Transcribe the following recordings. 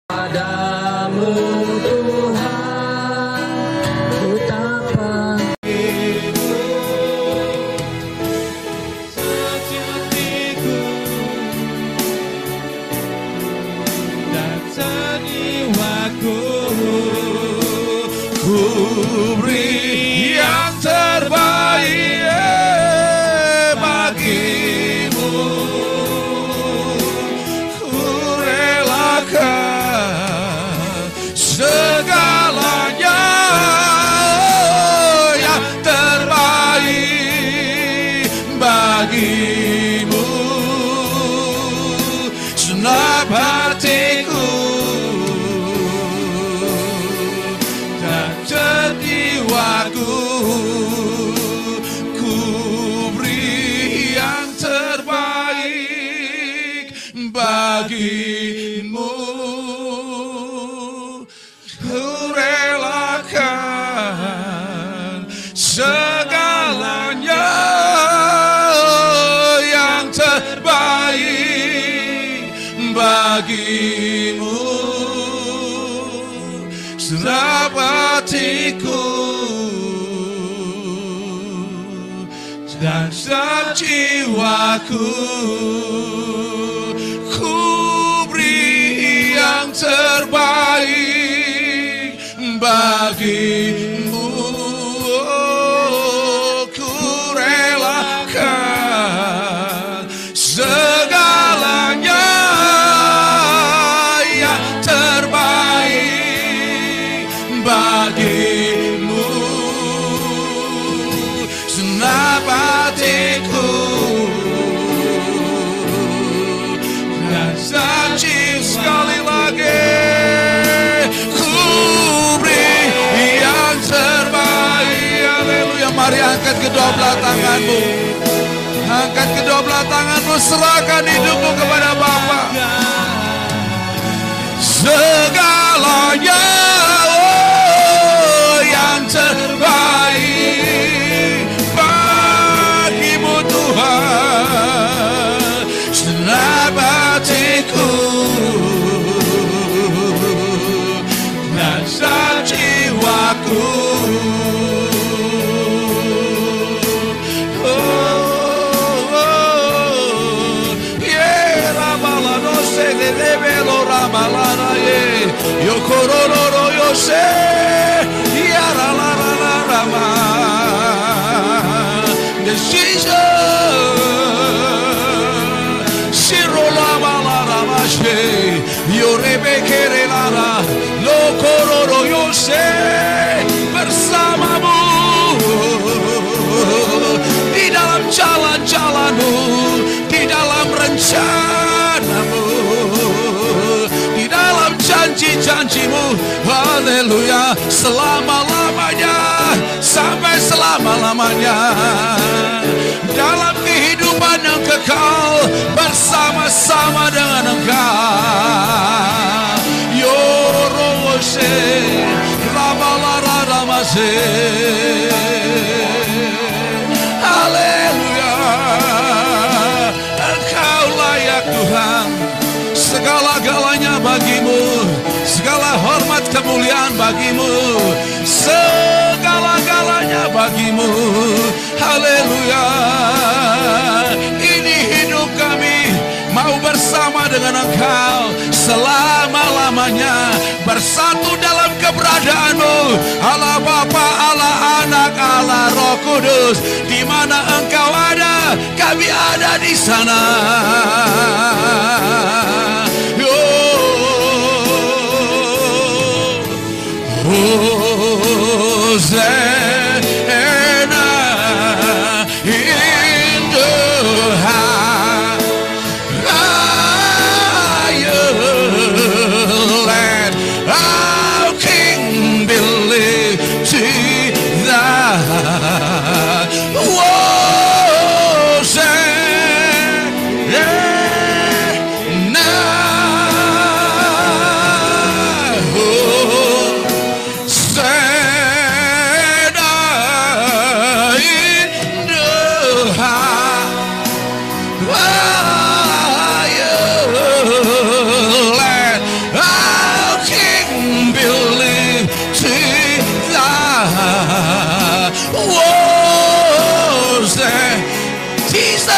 Padamu Tuhan, betapa sejatiku dan seniwaku, ku beri yang terbaik bagimu, ku relakan segalanya yang terbaik bagimu, senap hatiku dan jiwaku, ku beri yang terbaik bagimu, ku relakan segalanya yang terbaik bagimu, senap hatiku dan senap jiwaku, ku beri yang terbaik bagimu, ku relakan segalanya yang terbaik bagimu, senap hatiku dan saksi sekali lagi, ku beri yang terbaik. Haleluya. Mari angkat kedua belah tanganmu, angkat kedua belah tanganmu, serahkan hidupmu kepada Bapa. Segalanya yang terbaik bagimu Tuhan, senap hatiku dan jiwaku, yo kororo yo se ya la la la la la ma decision siro la la la la ma she yo rebekere la la lo kororo yo se bersamamu di dalam jalan-jalanmu, di dalam rencanamu, di dalam janji-janjimu. Haleluya. Selama-lamanya, sampai selama-lamanya, dalam kehidupan yang kekal bersama-sama dengan Engkau. Yorose Rabalara Ramase. Haleluya. Engkau layak Tuhan, segala-galanya bagimu, segala hormat kemuliaan bagimu, segala-galanya bagimu. Haleluya. Ini hidup kami mau bersama dengan Engkau selama-lamanya, bersatu dalam keberadaanmu, Allah Bapa, Allah Anak, Allah Roh Kudus. Di mana Engkau ada, kami ada di sana. Hosanna in the higher land, our King be lifted high.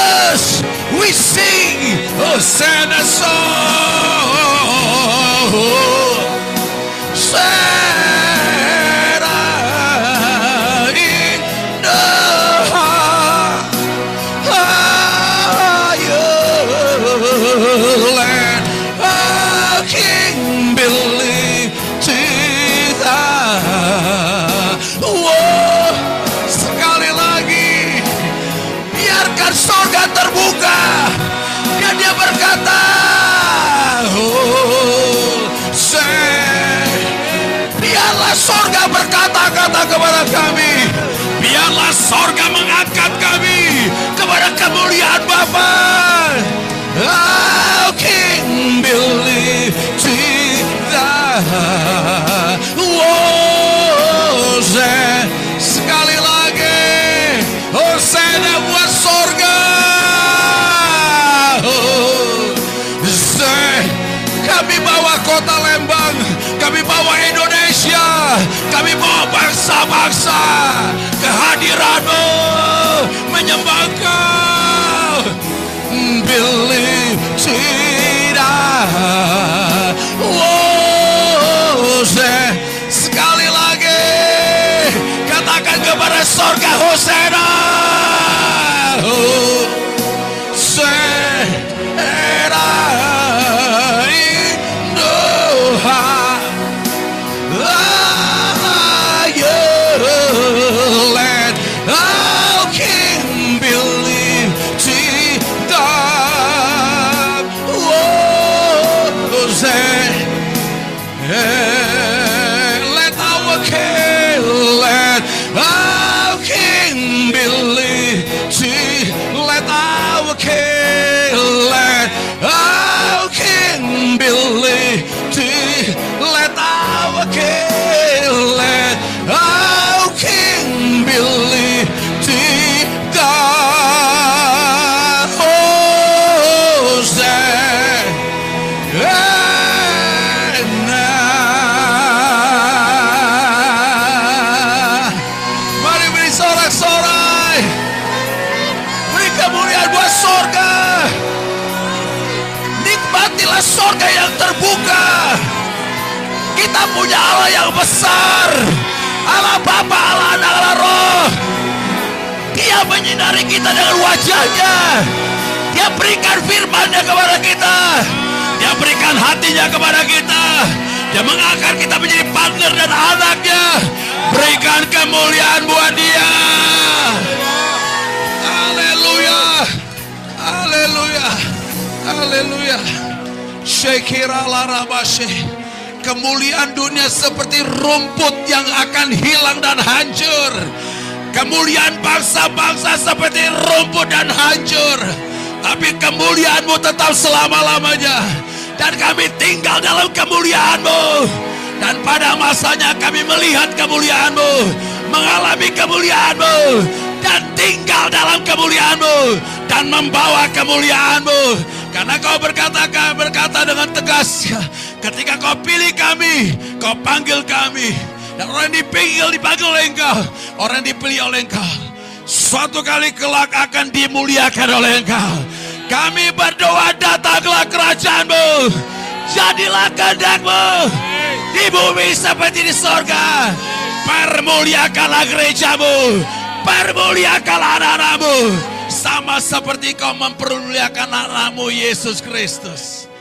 Jesus, we sing Hosanna song. Sarah in the higher land, a king believed sekali lagi biarkan surga terbuka dan dia berkata, biarlah surga berkata-kata kepada kami, biarlah surga mengangkat kami kepada kemuliaan Bapa. How can believe sekali lagi Hosanna buat surga. Kami bawa kota Lembang, kami bawa Indonesia, kami bawa bangsa-bangsa kehadiran-Mu, menyembah Kau. Believe tidak. Sekali lagi katakan kepada surga Hosanna. Surga yang terbuka. Kita punya Allah yang besar, Allah Bapa, Allah Anak, Allah Roh. Dia menyinari kita dengan wajahnya. Dia berikan firman-Nya kepada kita. Dia berikan hatinya kepada kita. Dia mengangkat kita menjadi partner dan anaknya. Berikan kemuliaan buat Dia. Haleluya, haleluya, haleluya. Syekira larabashe. Kemuliaan dunia seperti rumput yang akan hilang dan hancur. Kemuliaan bangsa-bangsa seperti rumput dan hancur. Tapi kemuliaan-Mu tetap selama-lamanya. Dan kami tinggal dalam kemuliaan-Mu. Dan pada masanya kami melihat kemuliaan-Mu, mengalami kemuliaan-Mu, dan tinggal dalam kemuliaan-Mu, dan membawa kemuliaan-Mu. Karena Kau berkata dengan tegas, ketika Kau pilih kami, Kau panggil kami. Dan orang yang dipanggil oleh Engkau, orang yang dipilih oleh Engkau, suatu kali kelak akan dimuliakan oleh Engkau. Kami berdoa, datanglah kerajaan-Mu, jadilah kehendak-Mu di bumi seperti di sorga. Permuliakanlah gereja-Mu, permuliakanlah anak-anak-Mu, sama seperti Kau mempermuliakan anak-Mu Yesus Kristus.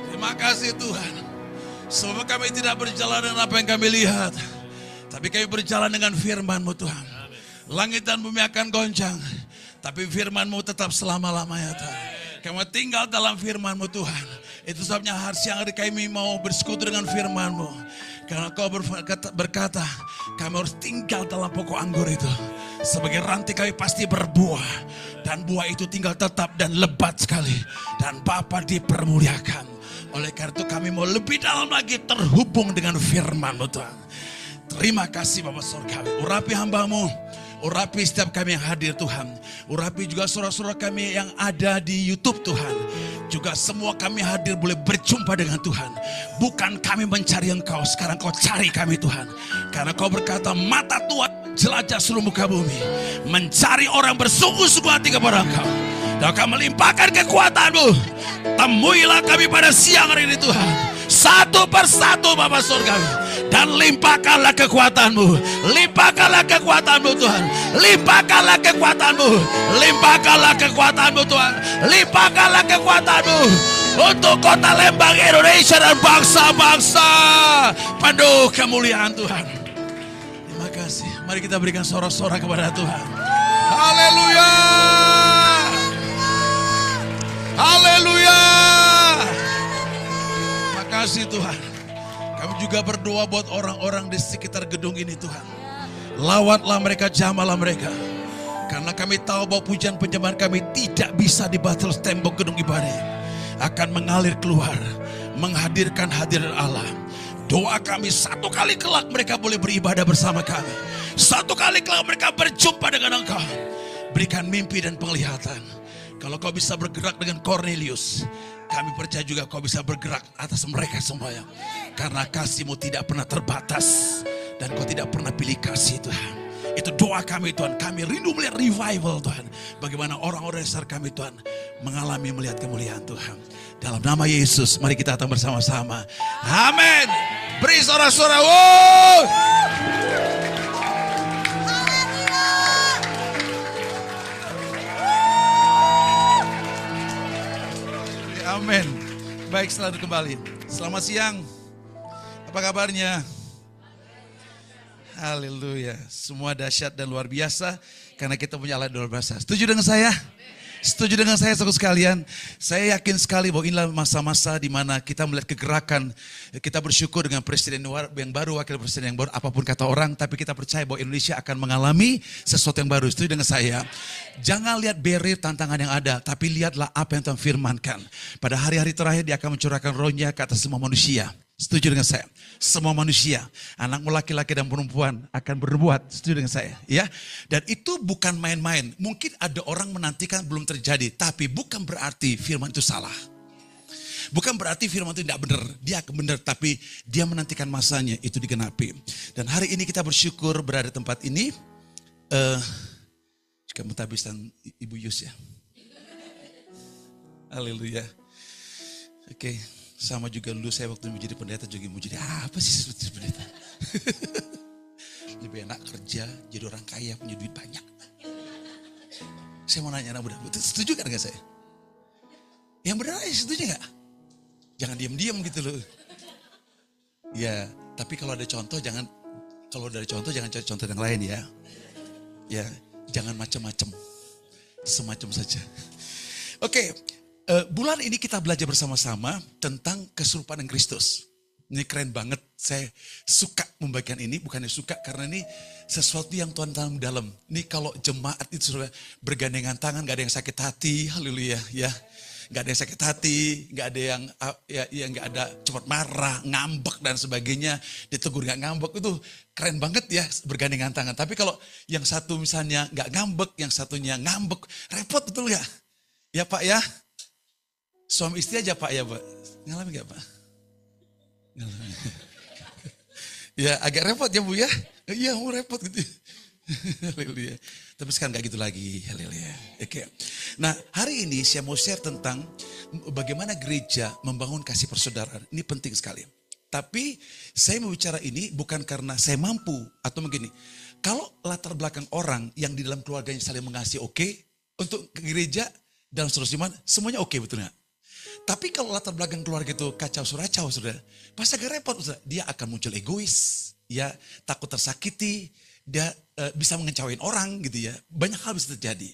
Terima kasih Tuhan, sebab kami tidak berjalan dengan apa yang kami lihat, tapi kami berjalan dengan firman-Mu Tuhan. Langit dan bumi akan goncang, tapi firman-Mu tetap selama-lamanya Tuhan. Kami tinggal dalam firman-Mu Tuhan. Itu sebabnya hari siang hari kami mau bersekutu dengan firman-Mu. Karena Kau berkata, kami harus tinggal dalam pokok anggur itu. Sebagai ranting kami pasti berbuah. Dan buah itu tinggal tetap dan lebat sekali. Dan Bapa dipermuliakan. Oleh karena itu kami mau lebih dalam lagi terhubung dengan firman-Mu Tuhan. Terima kasih Bapa Surgawi. Urapi hamba-Mu. Urapi setiap kami yang hadir Tuhan. Urapi juga saudara-saudara kami yang ada di YouTube Tuhan. Juga semua kami hadir boleh berjumpa dengan Tuhan. Bukan kami mencari Engkau, sekarang Kau cari kami Tuhan. Karena Kau berkata, mata Tuhan jelajah seluruh muka bumi, mencari orang bersungguh-sungguh hati kepada Engkau. Dan Kau melimpahkan kekuatan-Mu. Temuilah kami pada siang hari ini Tuhan. Satu persatu Bapa Surgawi. Dan limpahkanlah kekuatan-Mu. Limpahkanlah kekuatan-Mu Tuhan. Limpahkanlah kekuatan-Mu. Limpahkanlah kekuatan-Mu Tuhan. Limpahkanlah kekuatan-Mu. Untuk kota Lembang, Indonesia dan bangsa-bangsa. Penuh kemuliaan Tuhan. Terima kasih. Mari kita berikan sorak-sorak kepada Tuhan. Haleluya. Haleluya. Terima kasih Tuhan. Kami juga berdoa buat orang-orang di sekitar gedung ini Tuhan. Lawatlah mereka, jamahlah mereka. Karena kami tahu bahwa pujian penyembahan kami tidak bisa dibatal tembok gedung ibadah. Akan mengalir keluar, menghadirkan hadirat Allah. Doa kami satu kali kelak mereka boleh beribadah bersama kami. Satu kali kelak mereka berjumpa dengan Engkau. Berikan mimpi dan penglihatan. Kalau Kau bisa bergerak dengan Cornelius, kami percaya juga Kau bisa bergerak atas mereka semuanya. Karena kasih-Mu tidak pernah terbatas. Dan Kau tidak pernah pilih kasih Tuhan. Itu doa kami Tuhan. Kami rindu melihat revival Tuhan. Bagaimana orang-orang besar kami Tuhan mengalami melihat kemuliaan Tuhan. Dalam nama Yesus mari kita datang bersama-sama. Amin. Beri sorak-sorak. Amin. Baik, selamat kembali. Selamat siang. Apa kabarnya? Haleluya. Semua dahsyat dan luar biasa karena kita punya Allah luar biasa. Setuju dengan saya? Setuju dengan saya saudara sekalian? Saya yakin sekali bahwa inilah masa-masa di mana kita melihat kegerakan. Kita bersyukur dengan presiden yang baru, wakil presiden yang baru, apapun kata orang, tapi kita percaya bahwa Indonesia akan mengalami sesuatu yang baru. Setuju dengan saya? Jangan lihat barrier tantangan yang ada, tapi lihatlah apa yang Tuhan firmankan. Pada hari-hari terakhir Dia akan mencurahkan roh-Nya ke atas semua manusia. Setuju dengan saya? Semua manusia, anakmu laki-laki dan perempuan akan berbuat. Setuju dengan saya? Ya. Dan itu bukan main-main. Mungkin ada orang menantikan belum terjadi, tapi bukan berarti firman itu salah. Bukan berarti firman itu tidak benar. Dia akan benar, tapi dia menantikan masanya itu digenapi. Dan hari ini kita bersyukur berada di tempat ini. Juga mutabisan Ibu Yus ya. Haleluya. Oke. Sama juga dulu saya waktu menjadi pendeta juga mau jadi apa sih seperti pendeta? Lebih enak kerja, jadi orang kaya, punya duit banyak. Saya mau nanya anak muda, setuju kan dengan saya? Yang benar aja setuju gak? Jangan diam-diam gitu loh. Ya, tapi kalau ada contoh jangan cari contoh yang lain ya. Ya, jangan macam-macam. Semacam saja. Oke. Bulan ini kita belajar bersama-sama tentang keserupaan dengan Kristus. Ini keren banget, saya suka membagikan ini, bukannya suka karena ini sesuatu yang Tuhan tanam dalam. Ini kalau jemaat itu sudah bergandengan tangan, gak ada yang sakit hati, haleluya ya. Gak ada yang sakit hati, gak ada yang gak ada cepat marah, ngambek dan sebagainya. Ditegur gak ngambek, itu keren banget ya bergandengan tangan. Tapi kalau yang satu misalnya gak ngambek, yang satunya ngambek, repot betul gak? Ya Pak ya. Suami istri aja Pak ya Pak. Ngalami gak Pak? Ngalami. Ya agak repot ya Bu ya. Iya mau repot gitu. Haleluya. Tapi sekarang gak gitu lagi. Haleluya. Oke. Nah hari ini saya mau share tentang bagaimana gereja membangun kasih persaudaraan. Ini penting sekali. Tapi saya mau bicara ini bukan karena saya mampu atau begini. Kalau latar belakang orang yang di dalam keluarganya saling mengasihi oke. Untuk ke gereja dalam seterusnya semuanya oke betul gak? Tapi kalau latar belakang keluarga itu kacau suracau, saudara, pasti agak repot, saudara. Dia akan muncul egois, ya takut tersakiti, dia bisa mengecewain orang, gitu ya. Banyak hal bisa terjadi.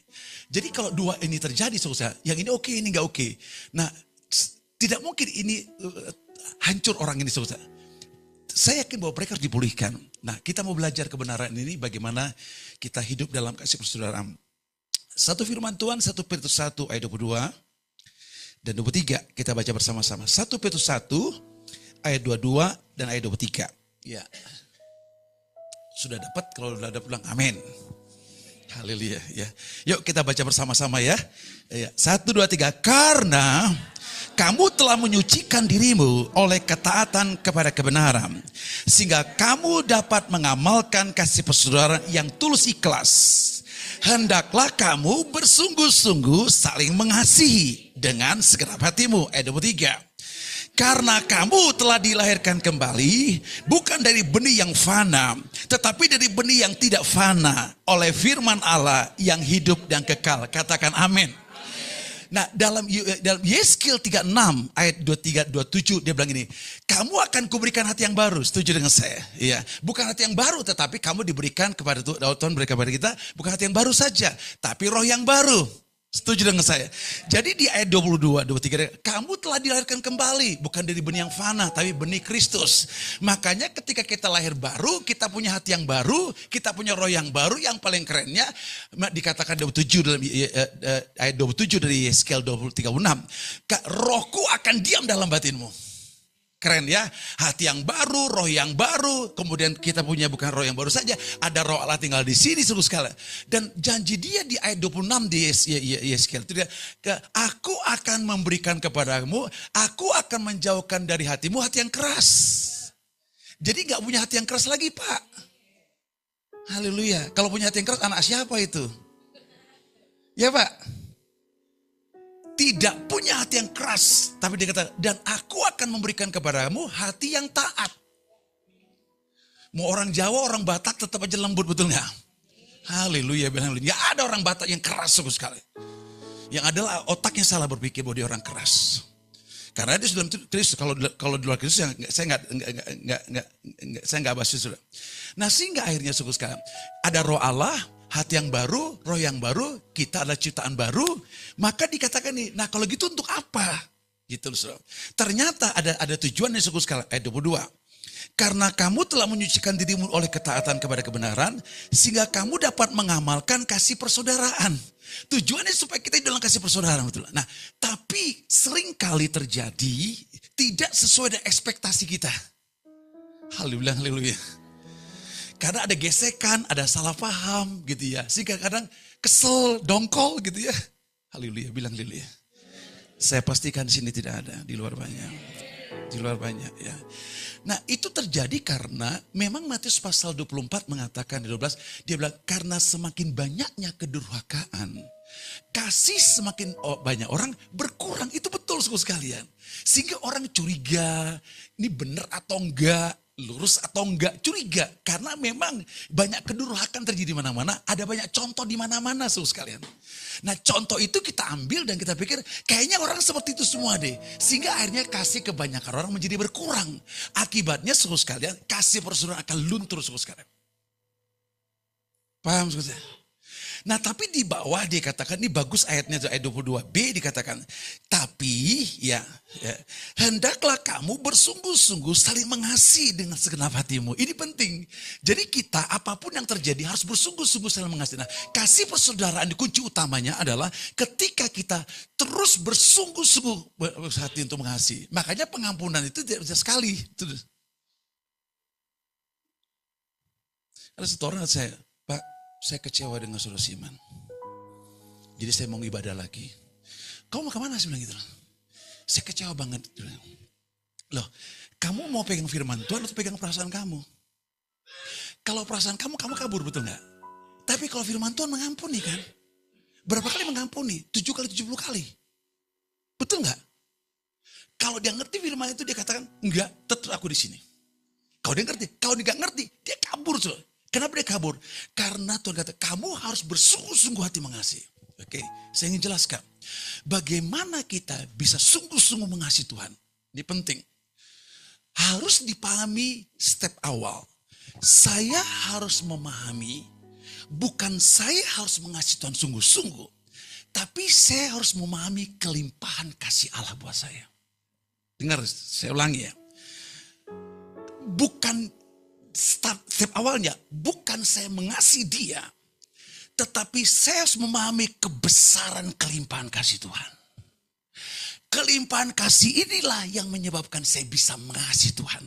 Jadi kalau dua ini terjadi, saudara, yang ini oke, ini nggak oke. Nah, tidak mungkin ini hancur orang ini, saudara. Saya yakin bahwa mereka harus dipulihkan. Nah, kita mau belajar kebenaran ini, bagaimana kita hidup dalam kasih persaudaraan. Satu firman Tuhan, 1 Petrus 1 ayat 22. Dan 23 kita baca bersama-sama. 1 Petrus 1 ayat 22 dan ayat 23. Ya. Sudah dapat? Kalau sudah dapat bilang amin. Haleluya ya. Yuk kita baca bersama-sama ya. 1, 2, 3. Karena kamu telah menyucikan dirimu oleh ketaatan kepada kebenaran. Sehingga kamu dapat mengamalkan kasih persaudaraan yang tulus ikhlas. Hendaklah kamu bersungguh-sungguh saling mengasihi dengan segenap hatimu. Ayat 23. Karena kamu telah dilahirkan kembali bukan dari benih yang fana, tetapi dari benih yang tidak fana oleh firman Allah yang hidup dan kekal. Katakan amin. Nah, dalam Yeskel 36 ayat 23-27 dia bilang ini, kamu akan kuberikan hati yang baru. Setuju dengan saya? Iya. Bukan hati yang baru, tetapi kamu diberikan kepada Tuhan, berikan kepada kita bukan hati yang baru saja, tapi roh yang baru. Setuju dengan saya? Jadi di ayat 22, 23, kamu telah dilahirkan kembali. Bukan dari benih yang fana, tapi benih Kristus. Makanya ketika kita lahir baru, kita punya hati yang baru, kita punya roh yang baru, yang paling kerennya, dikatakan 27 dalam ayat 27 dari Yeskel 36. Rohku akan diam dalam batinmu. Keren ya, hati yang baru, roh yang baru, kemudian kita punya bukan roh yang baru saja, ada roh Allah tinggal di sini seluruh sekali. Dan janji dia di ayat 26 di Yeskel itu dia, aku akan memberikan kepadamu, aku akan menjauhkan dari hatimu hati yang keras. Jadi gak punya hati yang keras lagi Pak. Haleluya. Kalau punya hati yang keras anak siapa itu? Ya Pak. Tidak punya hati yang keras. Tapi dia kata, dan aku akan memberikan kepadamu hati yang taat. Mau orang Jawa, orang Batak tetap aja lembut, betul gak? Haleluya. Gak ada orang Batak yang keras sekali. Yang adalah otaknya salah berpikir bahwa dia orang keras. Karena dia sudah Kristus. Kalau di luar Kristus, saya nggak bahas itu. Nah sehingga akhirnya sekali, ada roh Allah, hati yang baru, roh yang baru, kita adalah ciptaan baru, maka dikatakan nih, nah kalau gitu untuk apa? Gitu loh. Ternyata ada tujuan yang sekali, ayat 22. Karena kamu telah menyucikan dirimu oleh ketaatan kepada kebenaran, sehingga kamu dapat mengamalkan kasih persaudaraan. Tujuannya supaya kita dalam kasih persaudaraan. Betul. Nah, tapi seringkali terjadi tidak sesuai dengan ekspektasi kita. Haleluya, haleluya. Karena ada gesekan, ada salah paham gitu ya. Sehingga kadang kesel, dongkol gitu ya. Haleluya, bilang haleluya. Saya pastikan di sini tidak ada, di luar banyak. Di luar banyak ya. Nah itu terjadi karena memang Matius pasal 24 mengatakan di 12. Dia bilang karena semakin banyaknya kedurhakaan. Kasih semakin banyak orang berkurang. Itu betul sekalian. Sehingga orang curiga, ini benar atau enggak. Lurus atau enggak, curiga. Karena memang banyak kedurhakaan terjadi di mana-mana. Ada banyak contoh di mana-mana sekalian. Nah contoh itu kita ambil dan kita pikir kayaknya orang seperti itu semua deh. Sehingga akhirnya kasih kebanyakan orang menjadi berkurang. Akibatnya sekalian kasih persaudaraan akan luntur sekalian. Paham sekalian? Nah tapi di bawah dia katakan, ini bagus ayatnya ayat 22b dikatakan. Tapi ya hendaklah kamu bersungguh-sungguh saling mengasihi dengan segenap hatimu. Ini penting. Jadi kita apapun yang terjadi harus bersungguh-sungguh saling mengasihi. Nah kasih persaudaraan kunci utamanya adalah ketika kita terus bersungguh-sungguh hati untuk mengasihi. Makanya pengampunan itu tidak bisa sekali. Ada satu orang saya, Pak, saya kecewa dengan saudara Siman. Jadi saya mau ibadah lagi. Kamu mau kemana? Saya bilang gitu. Saya kecewa banget. Loh, kamu mau pegang firman Tuhan atau pegang perasaan kamu? Kalau perasaan kamu kabur, betul gak? Tapi kalau firman Tuhan mengampuni kan? Berapa kali mengampuni? 7 kali, 70 kali. Betul gak? Kalau dia ngerti firman itu dia katakan, enggak, tetap aku di sini. Kalau dia ngerti, kalau dia gak ngerti, dia kabur. Kenapa dia kabur? Karena Tuhan kata, kamu harus bersungguh-sungguh hati mengasihi. Oke, saya ingin jelaskan. Bagaimana kita bisa sungguh-sungguh mengasihi Tuhan. Ini penting. Harus dipahami step awal. Saya harus memahami, bukan saya harus mengasihi Tuhan sungguh-sungguh. Tapi saya harus memahami kelimpahan kasih Allah buat saya. Dengar, saya ulangi ya. Bukan step awalnya, bukan saya mengasihi dia. Tetapi saya harus memahami kebesaran kelimpahan kasih Tuhan. Kelimpahan kasih inilah yang menyebabkan saya bisa mengasihi Tuhan.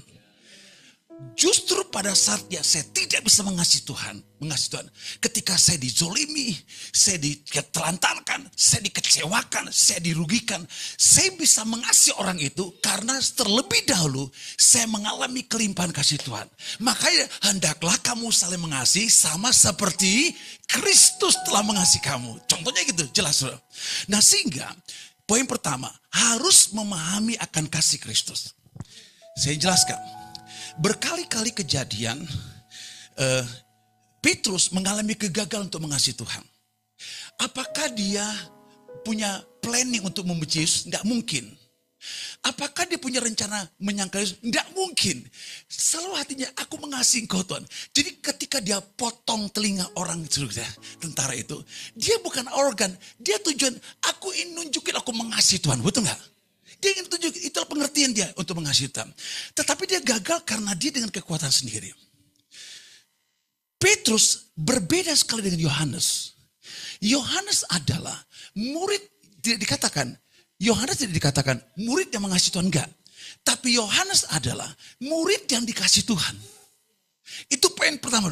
Justru pada saatnya saya tidak bisa mengasihi Tuhan. Ketika saya dizolimi, saya ditelantarkan, saya dikecewakan, saya dirugikan. Saya bisa mengasihi orang itu karena terlebih dahulu saya mengalami kelimpahan kasih Tuhan. Makanya hendaklah kamu saling mengasihi sama seperti Kristus telah mengasihi kamu. Contohnya gitu, jelas. Nah sehingga poin pertama, harus memahami akan kasih Kristus. Saya jelaskan. Berkali-kali kejadian Petrus mengalami kegagalan untuk mengasihi Tuhan. Apakah dia punya planning untuk membenci Yesus? Tidak mungkin. Apakah dia punya rencana menyangkal Yesus? Tidak mungkin. Selalu hatinya, aku mengasihi engkau Tuhan. Jadi ketika dia potong telinga orang tentara itu, dia bukan organ, dia tujuan, aku ingin nunjukin aku mengasihi Tuhan. Betul nggak? Dia ingin tunjuk, itulah pengertian dia untuk mengasihi Tuhan. Tetapi dia gagal karena dia dengan kekuatan sendiri. Petrus berbeda sekali dengan Yohanes. Yohanes adalah murid, Yohanes tidak dikatakan murid yang mengasihi Tuhan, enggak. Tapi Yohanes adalah murid yang dikasihi Tuhan. Itu poin pertama.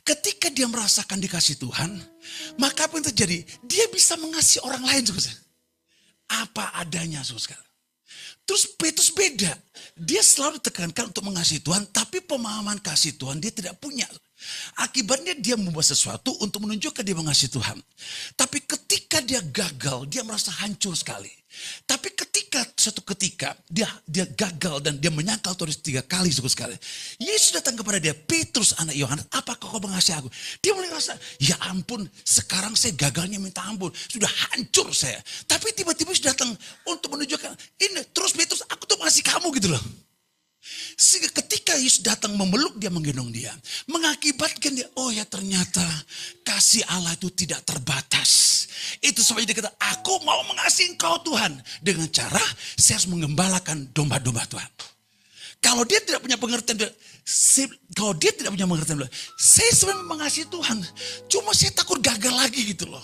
Ketika dia merasakan dikasihi Tuhan, maka apa yang terjadi? Dia bisa mengasihi orang lain. Apa adanya, saudara. Terus Petrus beda. Dia selalu ditekankan untuk mengasihi Tuhan, tapi pemahaman kasih Tuhan dia tidak punya. Akibatnya dia membuat sesuatu untuk menunjukkan dia mengasihi Tuhan. Tapi ketika dia gagal, dia merasa hancur sekali. Tapi suatu ketika dia gagal dan dia menyangkal Tuhan 3 kali sekali. Yesus datang kepada dia, Petrus anak Yohanes, apakah kau mengasihi aku? Dia mulai merasa, ya ampun, sekarang saya gagalnya minta ampun, sudah hancur saya. Tapi tiba-tiba Yesus datang untuk menunjukkan, ini terus Petrus, aku tuh mengasihi kamu gitu loh. Sehingga ketika Yesus datang memeluk dia, menggendong dia, mengakibatkan dia, oh ya ternyata kasih Allah itu tidak terbatas. Itu sebabnya dia kata, aku mau mengasihi engkau Tuhan. Dengan cara saya harus mengembalakan domba-domba Tuhan. Kalau dia tidak punya pengertian, saya sebenarnya mengasihi Tuhan. Cuma saya takut gagal lagi gitu loh.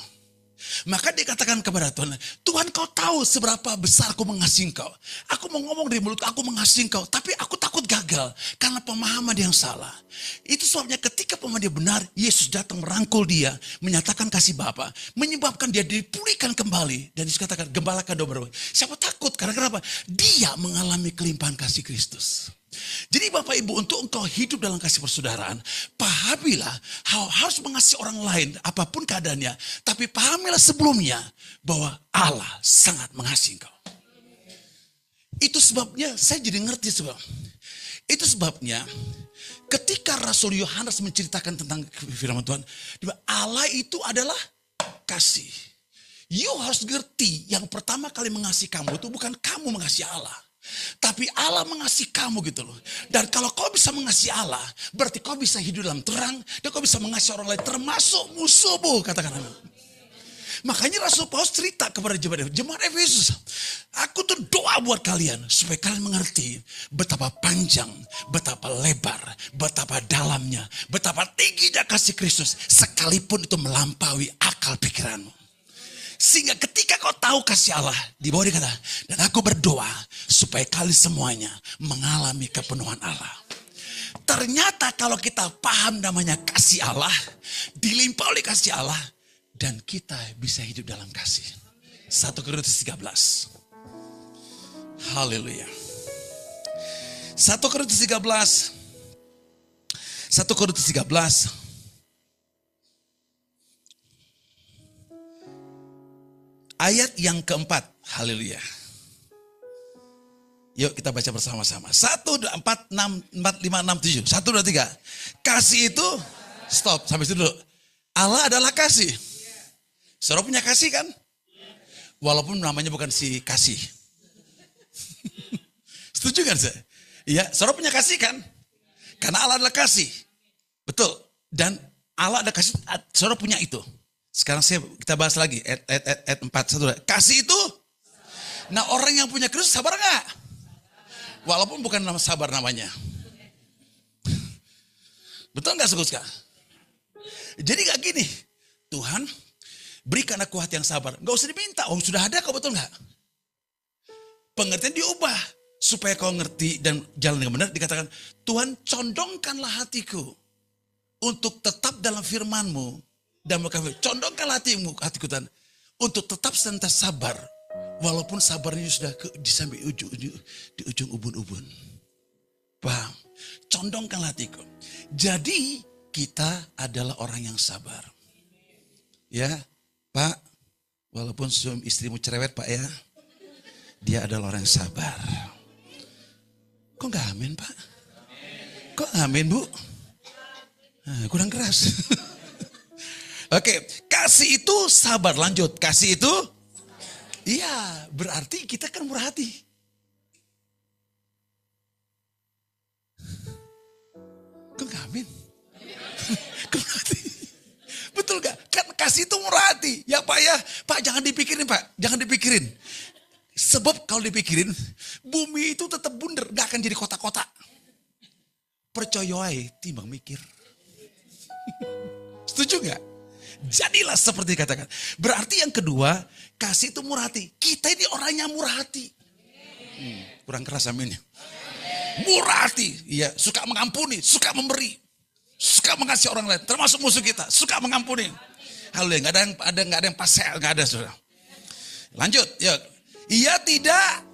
Maka dia katakan kepada Tuhan, Tuhan kau tahu seberapa besar aku mengasihi engkau. Aku mau ngomong dari mulut aku mengasihi engkau, tapi aku takut gagal karena pemahaman dia yang salah. Itu sebabnya ketika pemahaman dia benar, Yesus datang merangkul dia, menyatakan kasih Bapa, menyebabkan dia dipulihkan kembali. Dan Yesus katakan, gembalakan domba-domba. Siapa takut? Karena kenapa? Dia mengalami kelimpahan kasih Kristus. Jadi Bapak Ibu, untuk engkau hidup dalam kasih persaudaraan, pahamilah harus mengasihi orang lain apapun keadaannya. Tapi pahamilah sebelumnya bahwa Allah sangat mengasihi engkau. Itu sebabnya saya jadi ngerti sebab. Itu sebabnya ketika Rasul Yohanes menceritakan tentang firman Tuhan, Allah itu adalah kasih. You harus ngerti, yang pertama kali mengasihi kamu itu bukan kamu mengasihi Allah. Tapi Allah mengasihi kamu gitu loh. Dan kalau kau bisa mengasihi Allah, berarti kau bisa hidup dalam terang. Dan kau bisa mengasihi orang lain, termasuk musuhmu, katakan amin. Makanya Rasul Paulus cerita kepada jemaat Efesus, aku tuh doa buat kalian supaya kalian mengerti betapa panjang, betapa lebar, betapa dalamnya, betapa tingginya kasih Kristus, sekalipun itu melampaui akal pikiranmu. Sehingga ketika kau tahu kasih Allah, di bawah dia kata, dan aku berdoa supaya kalian semuanya mengalami kepenuhan Allah. Ternyata kalau kita paham namanya kasih Allah, dilimpah oleh kasih Allah, dan kita bisa hidup dalam kasih. 1 Korintus 13. Haleluya. 1 Korintus 13. 1 Korintus 13. Ayat yang keempat. Haleluya. Yuk kita baca bersama-sama. 1, 2, 4, 6, 4, 5, 6, 7. 1, 2, 3. Kasih itu, stop. Sampai situ dulu. Allah adalah kasih. Saudara punya kasih kan? Walaupun namanya bukan si kasih. Setuju kan saya? Iya, saudara punya kasih kan? Karena Allah adalah kasih. Betul. Dan Allah ada kasih, saudara punya itu. Sekarang kita bahas lagi ayat 4. Kasih itu. Nah orang yang punya Kristus sabar gak? Walaupun bukan nama sabar namanya. Betul gak saudara? Jadi gak gini. Tuhan berikan aku hati yang sabar. Gak usah diminta. Oh sudah ada kok, betul gak? Pengertian diubah. supaya kau ngerti dan jalan dengan benar, dikatakan, Tuhan condongkanlah hatiku untuk tetap dalam firman-Mu. Dan condongkanlah hatiku Tuhan, untuk tetap senantiasa sabar. Walaupun sabarnya sudah sampai di ujung ubun-ubun. Paham? Condongkanlah hatiku. Jadi kita adalah orang yang sabar. Ya, Pak, walaupun suami istrimu cerewet Pak ya, dia adalah orang yang sabar. Kok gak amin Pak? Kok amin Bu? Nah, kurang keras. Oke, kasih itu sabar. Lanjut, kasih itu, iya berarti kita kan murah hati. Kok gak amin? Murah hati. Betul gak? Kan kasih itu murah hati. Ya Pak ya, Pak jangan dipikirin Pak, jangan dipikirin. Sebab kalau dipikirin, bumi itu tetap bundar, gak akan jadi kota-kota. Percaya timbang mikir. Setuju gak? Jadilah seperti dikatakan. Berarti yang kedua, kasih itu murah hati. Kita ini orangnya murah hati. Kurang keras aminnya. Murah hati, ya, suka mengampuni, suka memberi, suka mengasihi orang lain, termasuk musuh kita, suka mengampuni. Halo, nggak ada yang pasal, nggak ada saudara. Lanjut, ya. Ia tidak,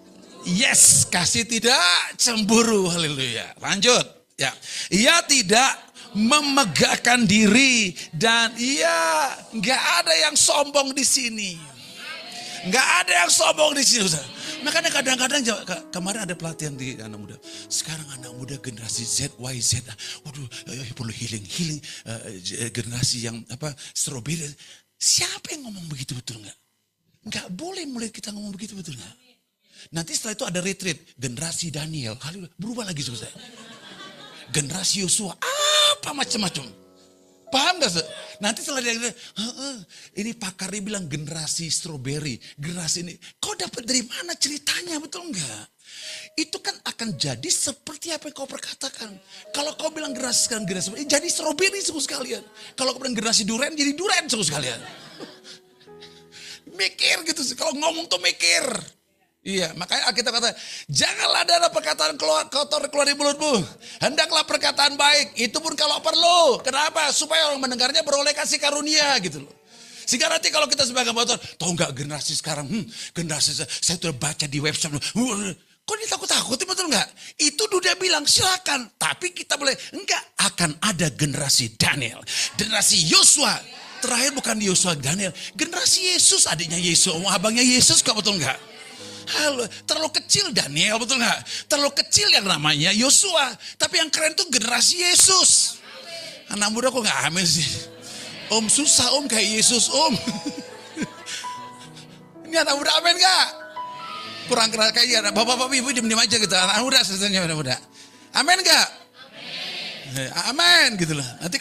yes, kasih tidak cemburu, haleluya. Lanjut, ya. Ia tidak memegahkan diri dan ia nggak ada yang sombong di sini. Nggak ada yang sombong di sini. Makanya kadang-kadang kemarin ada pelatihan di anak muda. Sekarang anak muda generasi Z, Y, Z. Waduh, perlu healing generasi yang strawberry. Siapa yang ngomong begitu betul nggak? Nggak boleh mulai kita ngomong begitu betul nggak? Nanti setelah itu ada retreat generasi Daniel. Kali berubah lagi selesai. Generasi Yosua, apa macam-macam. Paham gak? Nanti setelah dia ini pakarnya bilang generasi strawberry, generasi ini. Kau dapat dari mana ceritanya, betul enggak? Itu kan akan jadi seperti apa yang kau perkatakan. Kalau kau bilang generasi sekarang generasi, jadi strawberry semua sekalian. Kalau kau bilang generasi durian, jadi durian semua sekalian. Mikir gitu sih, kalau ngomong tuh mikir. Iya, makanya kita kata, janganlah ada perkataan kotor keluar di mulutmu. Hendaklah perkataan baik, itu pun kalau perlu. Kenapa? Supaya orang mendengarnya beroleh kasih karunia gitu loh. Sehingga nanti kalau kita sebagai motor, tahu nggak generasi sekarang, generasi saya sudah baca di website. Kok ditakut-takutin, betul nggak? Itu dia bilang silakan, tapi kita boleh enggak, akan ada generasi Daniel, generasi Yosua. Terakhir bukan Yosua Daniel, generasi Yesus, adiknya Yesus, abangnya Yesus, kok betul nggak? Halo, terlalu kecil Daniel, betul nggak? Terlalu kecil yang namanya Yosua. Tapi yang keren tuh generasi Yesus. Anak muda kok nggak amin sih? Om susah om kayak Yesus om. Ini anak muda amin nggak? Kurang keras kayaknya. Bapak-bapak ibu diam-diam aja gitu. Anak muda sebenarnya muda. Amin nggak? Amin gitu lah. Nanti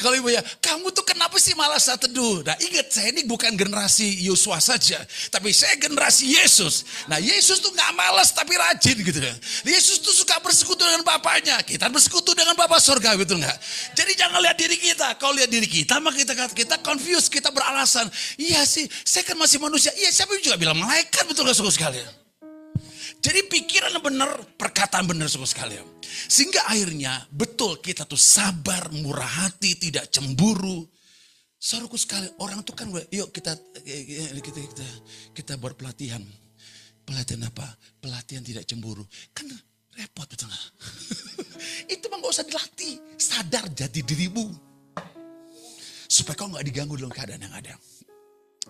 kalau ibu ya, kamu tuh kenapa sih malas saat teduh? Nah ingat, saya ini bukan generasi Yosua saja, tapi saya generasi Yesus. Nah Yesus tuh gak malas tapi rajin gitu ya. Yesus tuh suka bersekutu dengan Bapaknya. Kita bersekutu dengan Bapa Sorga, betul gak? Jadi jangan lihat diri kita. Kalau lihat diri kita maka kita confused, kita beralasan. Iya sih, saya kan masih manusia. Iya, siapa juga bilang malaikat, betul gak saudara sekalian? Jadi pikiran benar, perkataan benar semua sekalian. Sehingga akhirnya betul kita tuh sabar, murah hati, tidak cemburu. Saudaraku sekalian, orang tuh kan, yuk kita buat pelatihan. Pelatihan apa? Pelatihan tidak cemburu. Kan repot betul gak? Itu mah gak usah dilatih. Sadar jati dirimu. Supaya kau gak diganggu dalam keadaan yang ada.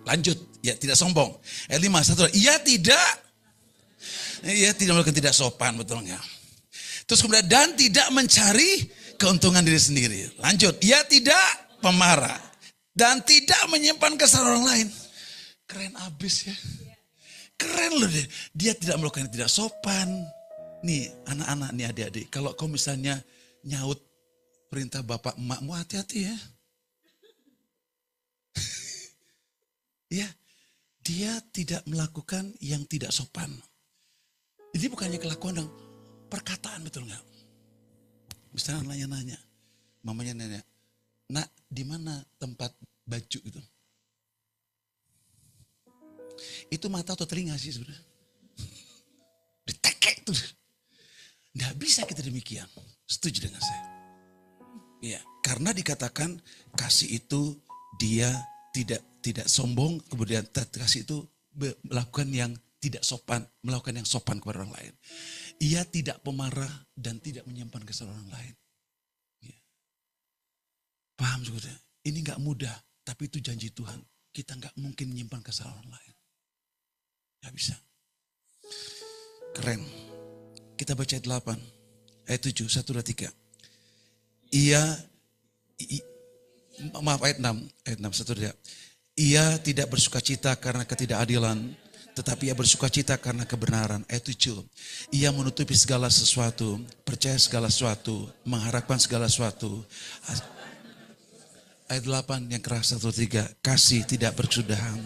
Lanjut, ya tidak sombong. Ayat 5, 1. Ia tidak melakukan tidak sopan, betul enggak? Terus kemudian, dan tidak mencari keuntungan diri sendiri. Lanjut, ia tidak pemarah. Dan tidak menyimpan kesalahan orang lain. Keren abis ya. Keren loh dia. Dia tidak melakukan tidak sopan. Nih anak-anak, nih adik-adik. Kalau kau misalnya nyaut perintah bapak emakmu, hati-hati ya. Ya, dia tidak melakukan yang tidak sopan. Jadi bukannya kelakuan dong, perkataan, betul nggak? Misalnya nanya-nanya, mamanya nanya, nak di mana tempat baju itu? Itu mata atau telinga sih sebenarnya? Ditek itu. Nggak bisa kita demikian. Setuju dengan saya? Iya, karena dikatakan kasih itu dia tidak sombong, kemudian kasih itu melakukan yang tidak sopan, melakukan yang sopan kepada orang lain. Ia tidak pemarah dan tidak menyimpan kesalahan orang lain. Ya. Paham saudara? Ini gak mudah, tapi itu janji Tuhan. Kita gak mungkin menyimpan kesalahan orang lain. Gak bisa. Keren. Kita baca ayat 8, ayat 7, 1, 2, 3. Ayat 6, 1, 2. Ia tidak bersuka cita karena ketidakadilan, tetapi ia bersuka cita karena kebenaran. Ayat 7. Ia menutupi segala sesuatu, percaya segala sesuatu, mengharapkan segala sesuatu. Ayat 8 yang keras 1, 3. Kasih tidak berkesudahan,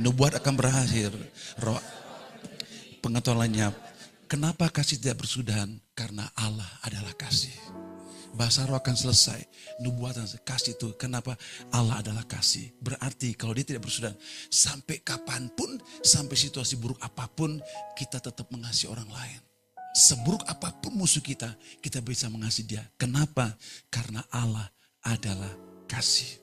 nubuat akan berakhir, roh pengetahuan lenyap. Kenapa kasih tidak berkesudahan? Karena Allah adalah kasih. Bahasa roh akan selesai. Nubuatan kasih itu. Kenapa? Allah adalah kasih. Berarti kalau dia tidak berkesudahan, sampai kapanpun, sampai situasi buruk apapun, kita tetap mengasihi orang lain. Seburuk apapun musuh kita bisa mengasihi dia. Kenapa? Karena Allah adalah kasih.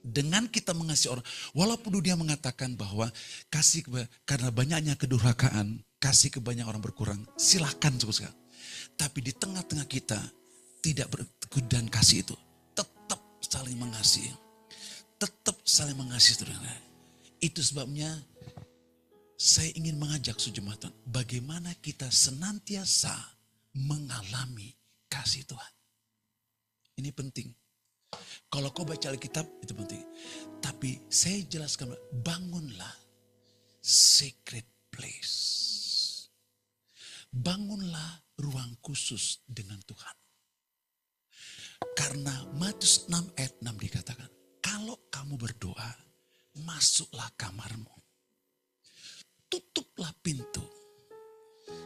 Dengan kita mengasihi orang, walaupun dunia mengatakan bahwa kasih karena banyaknya kedurhakaan, kasih ke banyak orang berkurang, silahkan sekali. Tapi di tengah-tengah kita tidak berkesudahan kasih itu, tetap saling mengasihi. Tetap saling mengasihi saudara. Itu sebabnya saya ingin mengajak sejumatan, bagaimana kita senantiasa mengalami kasih Tuhan. Ini penting. Kalau kau baca Alkitab itu penting. Tapi saya jelaskan, bangunlah secret place. Bangunlah ruang khusus dengan Tuhan. Karena Matius 6 ayat 6 dikatakan, kalau kamu berdoa, masuklah kamarmu. Tutuplah pintu.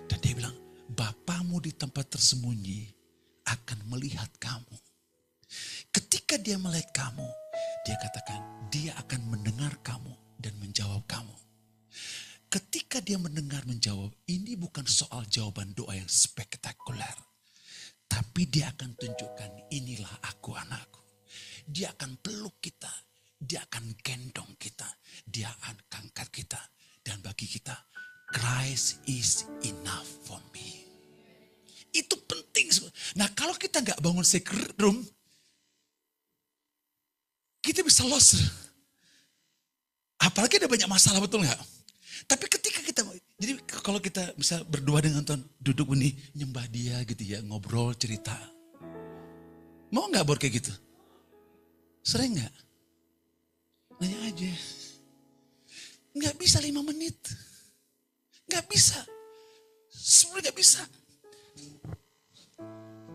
Dan dia bilang, Bapamu di tempat tersembunyi akan melihat kamu. Ketika dia melihat kamu, dia katakan, dia akan mendengar kamu dan menjawab kamu. Ketika dia mendengar menjawab, ini bukan soal jawaban doa yang spektakuler. Tapi dia akan tunjukkan, inilah aku anakku. Dia akan peluk kita. Dia akan gendong kita. Dia akan angkat kita. Dan bagi kita, Christ is enough for me. Itu penting. Nah kalau kita gak bangun secret room, kita bisa lost. Apalagi ada banyak masalah, betul gak? Tapi ketika kita, jadi kalau kita bisa berdoa dengan Tuhan, duduk ini, nyembah dia gitu ya, ngobrol, cerita. Mau gak Bor kayak gitu? Sering gak? Nanya aja. Gak bisa 5 menit. Gak bisa. Sebenarnya gak bisa.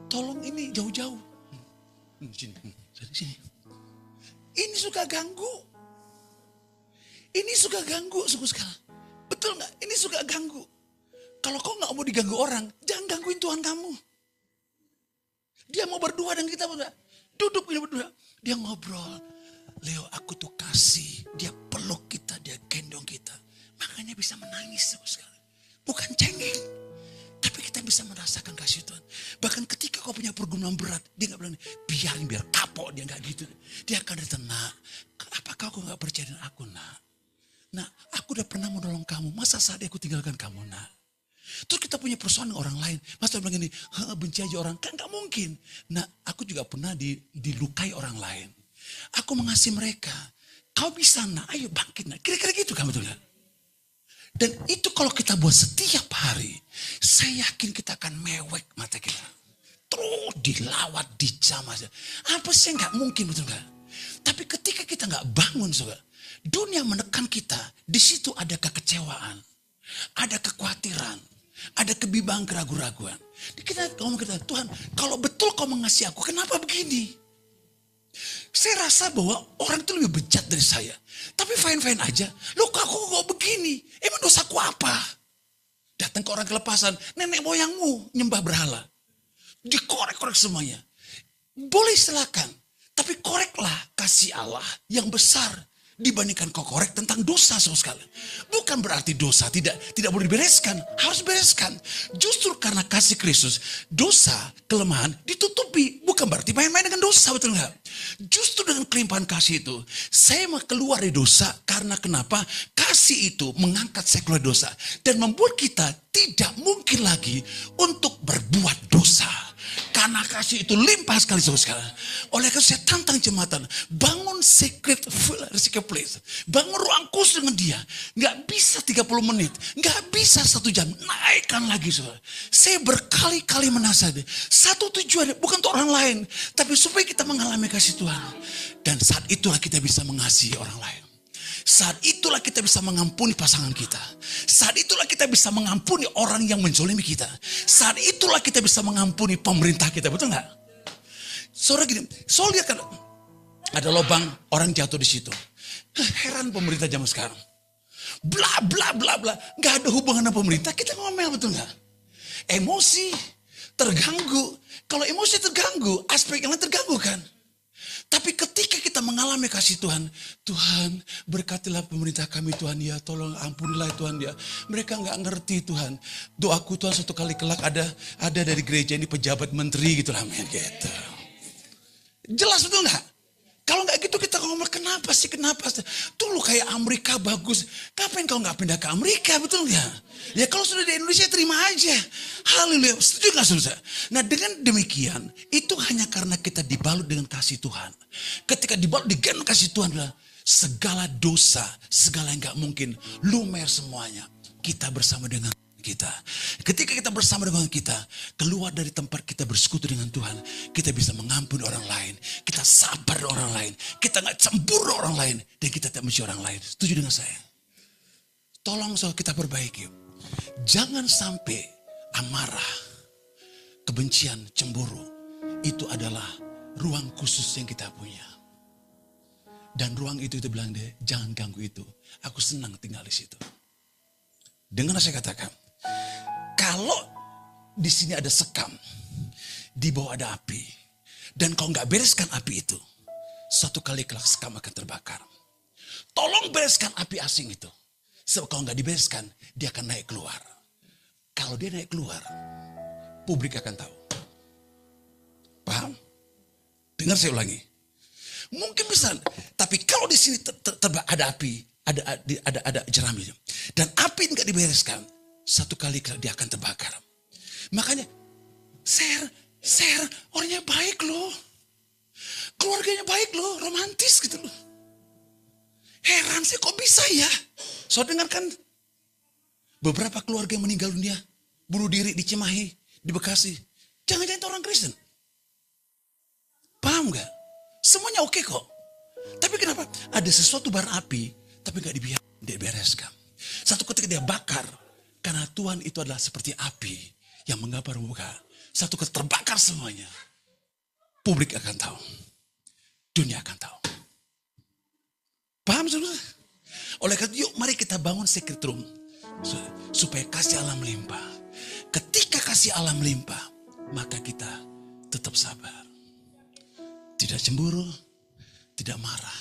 Tolong ini jauh-jauh. Sini. Ini suka ganggu. Ini suka ganggu, suku sekali. Betul gak? Ini suka ganggu. Kalau kau gak mau diganggu orang, jangan gangguin Tuhan kamu. Dia mau berdoa dan kita berdoa. Duduk ini berdoa. Dia ngobrol. Leo, aku tuh kasih. Dia peluk kita, dia gendong kita. Makanya bisa menangis suku sekali. Bukan cengeng. Tapi kita bisa merasakan kasih Tuhan. Bahkan ketika kau punya pergumulan berat, dia gak bilang, biar kapok, dia gak gitu. Dia akan datang, nak, apakah kau gak percaya dengan aku, nak? Nah, aku udah pernah menolong kamu, masa saat aku tinggalkan kamu, nak? Terus kita punya persoalan dengan orang lain. Masa bilang gini, benci aja orang, kan gak mungkin. Nah, aku juga pernah dilukai orang lain. Aku mengasihi mereka. Kau bisa, nak, ayo bangkit, nak. Kira-kira gitu kan, betul gak? Dan itu kalau kita buat setiap hari, saya yakin kita akan mewek mata kita. Terus dilawat, dijam aja. Apa sih gak mungkin, betul gak? Tapi ketika kita gak bangun, saudara, dunia menekan kita. Di situ ada kekecewaan, ada kekhawatiran, ada kebimbangan, keraguan-keraguan. Kita ngomong ke Tuhan, kalau betul kau mengasihi aku, kenapa begini? Saya rasa bahwa orang itu lebih bejat dari saya. Tapi fine-fine aja. Loh aku kok begini? Emang dosaku apa? Datang ke orang kelepasan. Nenek moyangmu nyembah berhala. Dikorek-korek semuanya. Boleh silakan. Tapi koreklah kasih Allah yang besar. dibandingkan kau korek tentang dosa saudara sekalian. Bukan berarti dosa tidak boleh dibereskan, harus bereskan. Justru karena kasih Kristus, dosa, kelemahan ditutupi. Bukan berarti main-main dengan dosa, betul nggak? Justru dengan kelimpahan kasih itu, saya mau keluar dari dosa karena kenapa? Kasih itu mengangkat saya keluar dari dosa dan membuat kita tidak mungkin lagi untuk berbuat dosa. Karena kasih itu limpah sekali saudara. Oleh karena saya tantang jemaatan, bangun secret place. Bangun ruang khusus dengan dia. Nggak bisa 30 menit, nggak bisa 1 jam. Naikkan lagi saudara. Saya berkali-kali menasihati. Satu tujuannya bukan untuk orang lain, tapi supaya kita mengalami kasih Tuhan. Dan saat itulah kita bisa mengasihi orang lain. Saat itulah kita bisa mengampuni pasangan kita. Saat itulah kita bisa mengampuni orang yang menzolimi kita. Saat itulah kita bisa mengampuni pemerintah kita. Betul nggak? Saudara gini, soal lihat kan ada lubang, orang jatuh di situ. Heran pemerintah zaman sekarang. Bla bla bla bla, nggak ada hubungan dengan pemerintah. Kita ngomel, betul nggak? Emosi, terganggu. Kalau emosi terganggu, aspek yang lain terganggu kan? Tapi ketika kita mengalami kasih Tuhan, Tuhan berkatilah pemerintah kami Tuhan ya, tolong ampunilah Tuhan ya. Mereka nggak ngerti Tuhan. Doaku Tuhan suatu kali kelak ada dari gereja ini pejabat menteri gitu lah, men, gitu. Jelas betul nggak? Kalau nggak gitu kita ngomong kenapa sih? Tuh lu kayak Amerika bagus. Ngapain kau nggak pindah ke Amerika, betul nggak? Ya kalau sudah di Indonesia terima aja. Haleluya, setuju nggak saudara? Nah dengan demikian itu hanya karena kita dibalut dengan kasih Tuhan. Ketika dibalut dengan kasih Tuhan adalah segala dosa, segala yang nggak mungkin lumer semuanya. Kita bersama dengan kita. Ketika kita bersama dengan kita, keluar dari tempat kita bersekutu dengan Tuhan, kita bisa mengampuni orang lain, kita sabar dengan orang lain, kita nggak cemburu orang lain, dan kita tidak benci orang lain. Setuju dengan saya? Tolong soal kita perbaiki. Jangan sampai amarah, kebencian, cemburu itu adalah ruang khusus yang kita punya. Dan ruang itu bilang deh, jangan ganggu itu. Aku senang tinggal di situ. Dengan saya katakan, kalau di sini ada sekam, di bawah ada api, dan kau nggak bereskan api itu, suatu kali kelak sekam akan terbakar. Tolong bereskan api asing itu. Sebab kalau nggak dibereskan, dia akan naik keluar. Kalau dia naik keluar, publik akan tahu. Paham? Dengar saya ulangi. Mungkin bisa, tapi kalau di sini ada api, ada jerami, dan api nggak dibereskan, satu kali dia akan terbakar. Makanya, share, orangnya baik loh. Keluarganya baik loh, romantis gitu loh. Heran sih kok bisa ya. So dengarkan, beberapa keluarga yang meninggal dunia, bunuh diri di Cimahi, di Bekasi. Jangan-jangan itu orang Kristen. Paham gak? Semuanya oke kok. Tapi kenapa? Ada sesuatu bara api, tapi gak dibereskan. Satu ketika dia bakar, karena Tuhan itu adalah seperti api yang menggambar muka. Satu ketika terbakar semuanya. Publik akan tahu. Dunia akan tahu. Paham saudara? Oleh karena yuk mari kita bangun secret room. Supaya kasih Allah melimpah. Ketika kasih Allah melimpah, maka kita tetap sabar. Tidak cemburu, tidak marah,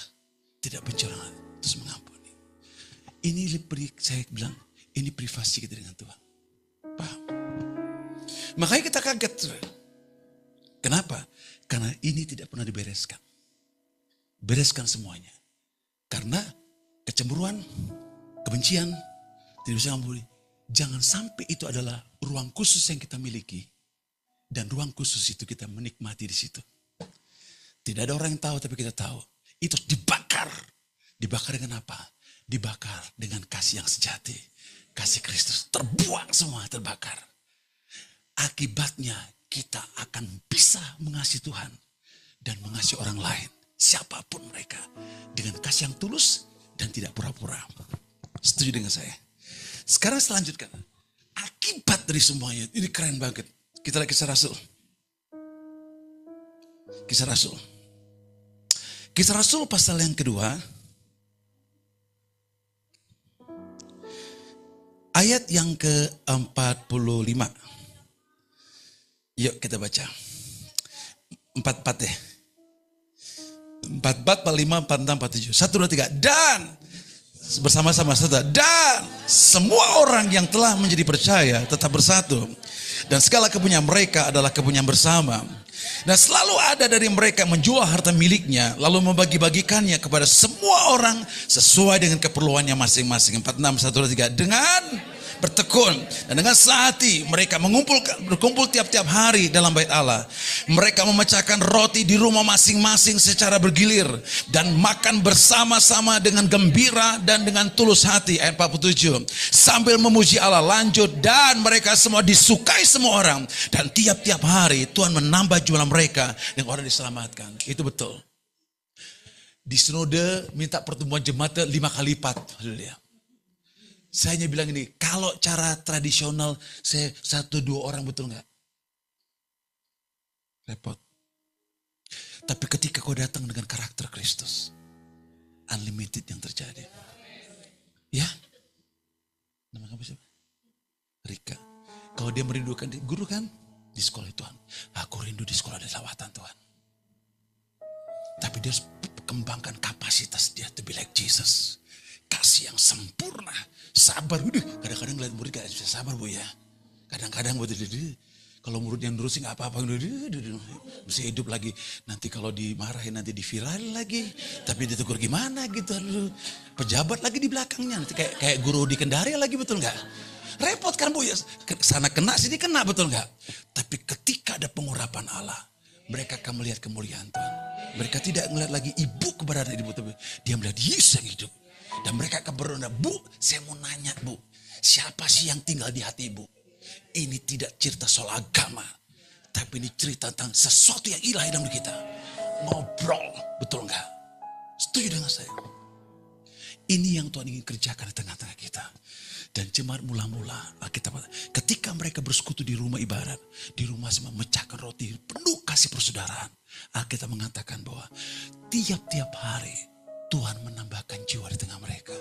tidak benci orang lain, terus mengampuni. Ini saya bilang, ini privasi kita dengan Tuhan. Paham? Makanya kita kaget. Kenapa? Karena ini tidak pernah dibereskan. Bereskan semuanya. Karena kecemburuan, kebencian, tidak bisa ngampuni. Jangan sampai itu adalah ruang khusus yang kita miliki. Dan ruang khusus itu kita menikmati di situ. Tidak ada orang yang tahu, tapi kita tahu. Itu dibakar. Dibakar dengan apa? Dibakar dengan kasih yang sejati. Kasih Kristus. Terbuang semua, terbakar. Akibatnya kita akan bisa mengasihi Tuhan. Dan mengasihi orang lain. Siapapun mereka. Dengan kasih yang tulus dan tidak pura-pura. Setuju dengan saya? Sekarang selanjutnya. Akibat dari semuanya. Ini keren banget. Kita lihat Kisah Rasul. Kisah Rasul. Kisah Rasul pasal yang kedua. Ayat yang ke-45. Yuk kita baca. 44 deh. 44, 45, 46, 47. 1, 2, 3. Dan bersama-sama saudara. Dan semua orang yang telah menjadi percaya tetap bersatu. Dan segala kepunyaan mereka adalah kepunyaan bersama. Dan selalu ada dari mereka menjual harta miliknya, lalu membagi-bagikannya kepada semua orang sesuai dengan keperluannya masing-masing. 46, 1, 2, 3. Dengan bertekun dan dengan sehati mereka berkumpul tiap-tiap hari dalam bait Allah. Mereka memecahkan roti di rumah masing-masing secara bergilir dan makan bersama-sama dengan gembira dan dengan tulus hati. Ayat 47. Sambil memuji Allah, lanjut, dan mereka semua disukai semua orang, dan tiap-tiap hari Tuhan menambah jumlah mereka yang orang diselamatkan. Itu betul. Di sinode minta pertumbuhan jemaatnya 5 kali lipat. Haleluya. Saya hanya bilang ini, kalau cara tradisional saya 1-2 orang, betul nggak? Repot. Tapi ketika kau datang dengan karakter Kristus, unlimited yang terjadi. Ya? Nama kamu siapa? Rika. Kalau dia merindukan guru kan? Di sekolah Tuhan. Aku rindu di sekolah ada lawatan Tuhan. Tapi dia harus kembangkan kapasitas dia to be like Jesus. Kasih yang sempurna, sabar. Kadang-kadang ngeliat murid gak bisa sabar bu ya. Kadang-kadang kalau murid yang nerusin gak apa-apa, bisa hidup lagi. Nanti kalau dimarahin nanti diviral lagi. Tapi ditegur gimana gitu. Pejabat lagi di belakangnya. Nanti kayak guru di Kendari lagi, betul gak? Repot kan bu ya. Sana kena sini kena, betul gak? Tapi ketika ada pengurapan Allah, mereka akan melihat kemuliaan Tuhan. Mereka tidak melihat lagi ibu keberadaan ibu, tapi dia melihat Yesus yang hidup. Dan mereka akan berdoa, bu, saya mau nanya bu, siapa sih yang tinggal di hati ibu? Ini tidak cerita soal agama, tapi ini cerita tentang sesuatu yang ilahi dalam kita. Ngobrol, betul enggak? Setuju dengan saya? Ini yang Tuhan ingin kerjakan di tengah-tengah kita. Dan jemaat mula-mula, Alkitab, ketika mereka bersekutu di rumah ibadat, di rumah semua memecahkan roti, penuh kasih persaudaraan. Alkitab mengatakan bahwa tiap-tiap hari Tuhan menambahkan jiwa di tengah mereka.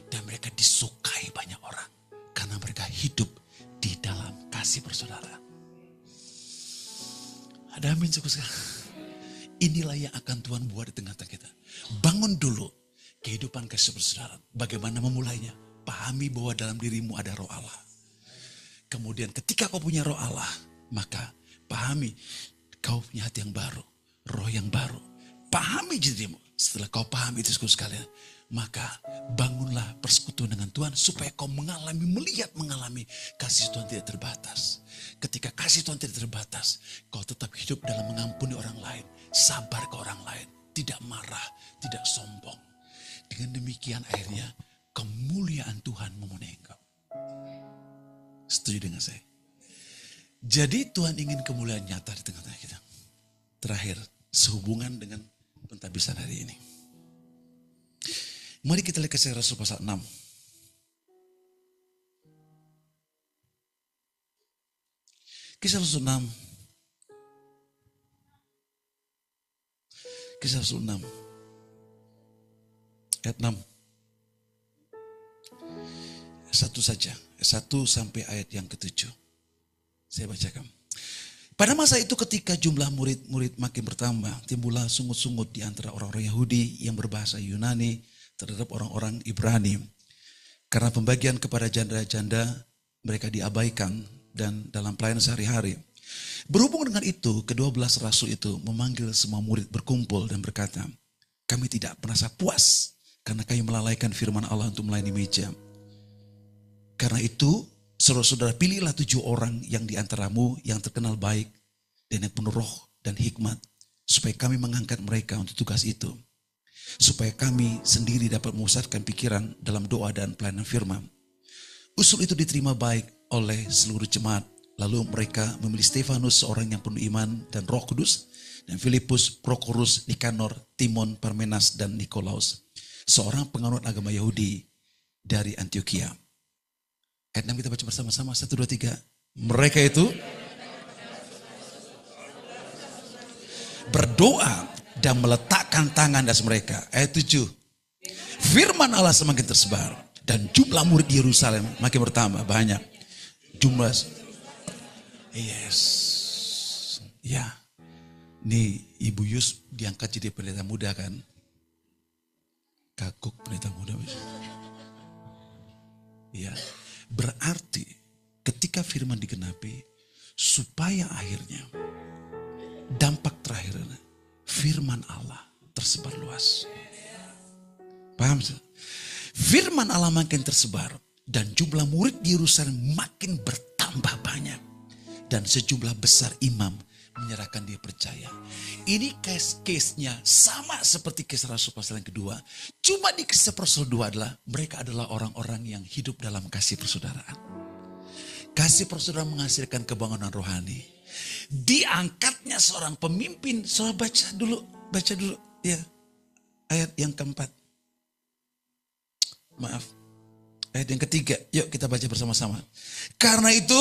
Dan mereka disukai banyak orang. Karena mereka hidup di dalam kasih persaudaraan. Ada amin suku sekali. Inilah yang akan Tuhan buat di tengah-tengah kita. Bangun dulu kehidupan kasih persaudaraan. Bagaimana memulainya? Pahami bahwa dalam dirimu ada roh Allah. Kemudian ketika kau punya roh Allah, maka pahami kau punya hati yang baru. Roh yang baru. Pahami dirimu. Setelah kau paham itu sekalian, maka bangunlah persekutuan dengan Tuhan supaya kau mengalami kasih Tuhan tidak terbatas. Ketika kasih Tuhan tidak terbatas, kau tetap hidup dalam mengampuni orang lain, sabar ke orang lain, tidak marah, tidak sombong. Dengan demikian akhirnya kemuliaan Tuhan memenuhi engkau. Setuju dengan saya? Jadi Tuhan ingin kemuliaan nyata di tengah-tengah kita. Terakhir, sehubungan dengan pentabisan hari ini. Mari kita lihat Kisah Rasul pasal 6. Kisah Rasul 6. Kisah Rasul 6. Ayat 6. Satu saja. 1 sampai ayat yang ke-7. Saya bacakan. Pada masa itu ketika jumlah murid-murid makin bertambah, timbullah sungut-sungut di antara orang-orang Yahudi yang berbahasa Yunani terhadap orang-orang Ibrani. Karena pembagian kepada janda-janda mereka diabaikan dan dalam pelayanan sehari-hari. Berhubung dengan itu, ke-12 rasul itu memanggil semua murid berkumpul dan berkata, kami tidak merasa puas karena kami melalaikan firman Allah untuk melayani meja. Karena itu, saudara-saudara, pilihlah 7 orang yang di antaramu yang terkenal baik dan yang penuh roh dan hikmat, supaya kami mengangkat mereka untuk tugas itu. Supaya kami sendiri dapat memusatkan pikiran dalam doa dan pelayanan firman. Usul itu diterima baik oleh seluruh jemaat. Lalu mereka memilih Stefanus, seorang yang penuh iman dan Roh Kudus, dan Filipus, Prokorus, Nikanor, Timon, Parmenas, dan Nikolaus, seorang penganut agama Yahudi dari Antioquia. Ayat 6 kita baca bersama-sama. 1, 2, 3. Mereka itu berdoa dan meletakkan tangan atas mereka. Ayat 7. Firman Allah semakin tersebar dan jumlah murid di Yerusalem makin bertambah banyak. Jumlah, yes, ya. Nih Ibu Yus diangkat jadi pendeta muda kan? Kagok pendeta muda. Ya, berarti ketika firman digenapi, supaya akhirnya dampak terakhirnya firman Allah tersebar luas. Paham? Firman Allah makin tersebar dan jumlah murid di Yerusalem makin bertambah banyak. Dan sejumlah besar imam menyerahkan dia percaya. Ini case-nya sama seperti kisah Rasul pasal yang kedua. Cuma di kisah Rasul 2 adalah mereka adalah orang-orang yang hidup dalam kasih persaudaraan. Kasih persaudaraan menghasilkan kebangunan rohani. Diangkatnya seorang pemimpin. Soal baca dulu ya. Ayat yang keempat. Maaf. Ayat yang ketiga. Yuk kita baca bersama-sama. Karena itu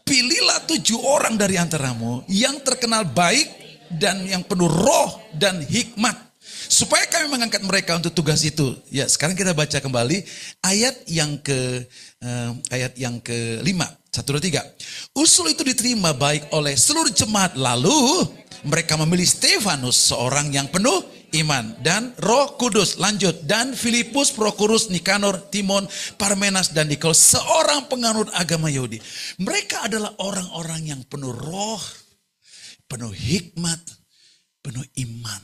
pilihlah 7 orang dari antaramu yang terkenal baik dan yang penuh roh dan hikmat. Supaya kami mengangkat mereka untuk tugas itu. Ya, sekarang kita baca kembali ayat yang ke-5. 1, 2, 3. Usul itu diterima baik oleh seluruh jemaat. Lalu mereka memilih Stefanus, seorang yang penuh iman dan Roh Kudus. Lanjut, dan Filipus, Prokorus, Nikanor, Timon, Parmenas dan Nikol, seorang penganut agama Yahudi. Mereka adalah orang-orang yang penuh roh, penuh hikmat, penuh iman.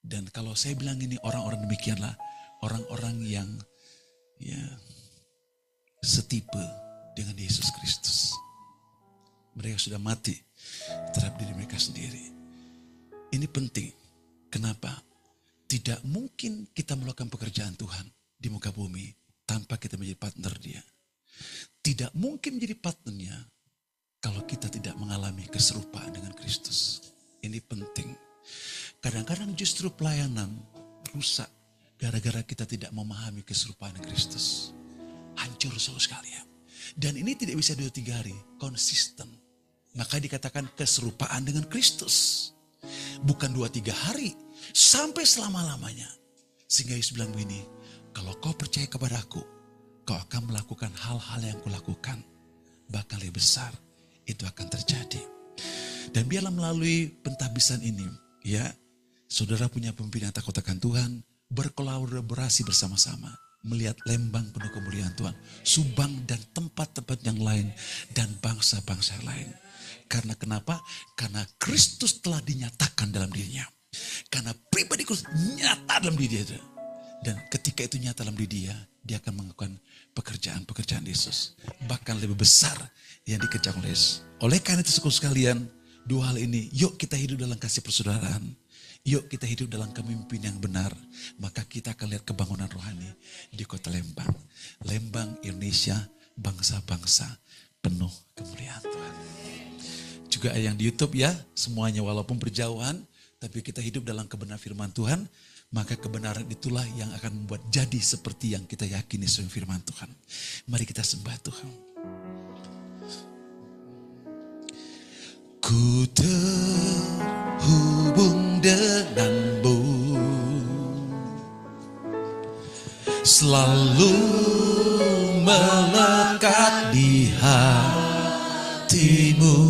Dan kalau saya bilang ini orang-orang demikianlah orang-orang yang ya setipe dengan Yesus Kristus. Mereka sudah mati terhadap diri mereka sendiri. Ini penting. Kenapa? Tidak mungkin kita melakukan pekerjaan Tuhan di muka bumi tanpa kita menjadi partner dia. Tidak mungkin menjadi partnernya kalau kita tidak mengalami keserupaan dengan Kristus. Ini penting. Kadang-kadang justru pelayanan rusak gara-gara kita tidak memahami keserupaan Kristus. Hancur saudara sekalian. Dan ini tidak bisa 2-3 hari, konsisten. Maka dikatakan keserupaan dengan Kristus. Bukan 2-3 hari, sampai selama-lamanya. Sehingga Yesus bilang begini, kalau kau percaya kepadaku, kau akan melakukan hal-hal yang kulakukan. Bahkan lebih besar, itu akan terjadi. Dan biarlah melalui pentahbisan ini, ya, saudara punya pemimpin yang takut akan Tuhan, berkolaborasi bersama-sama. Melihat Lembang penuh kemuliaan Tuhan, Subang dan tempat-tempat yang lain, dan bangsa-bangsa lain. Karena kenapa? Karena Kristus telah dinyatakan dalam dirinya. Karena pribadi Kristus nyata dalam diri dia. Dan ketika itu nyata dalam diri dia, dia akan melakukan pekerjaan-pekerjaan Yesus. Bahkan lebih besar yang dikerjakan oleh Yesus. Oleh karena itu sekalian, 2 hal ini, yuk kita hidup dalam kasih persaudaraan. Yuk kita hidup dalam kepemimpinan yang benar. Maka kita akan lihat kebangunan rohani di kota Lembang. Lembang, Indonesia, bangsa-bangsa penuh kemuliaan Tuhan. Juga yang di YouTube ya, semuanya walaupun berjauhan, tapi kita hidup dalam kebenaran firman Tuhan. Maka kebenaran itulah yang akan membuat jadi seperti yang kita yakini sesuai firman Tuhan. Mari kita sembah Tuhan. Ku terhubung denganmu, selalu melekat di hatimu.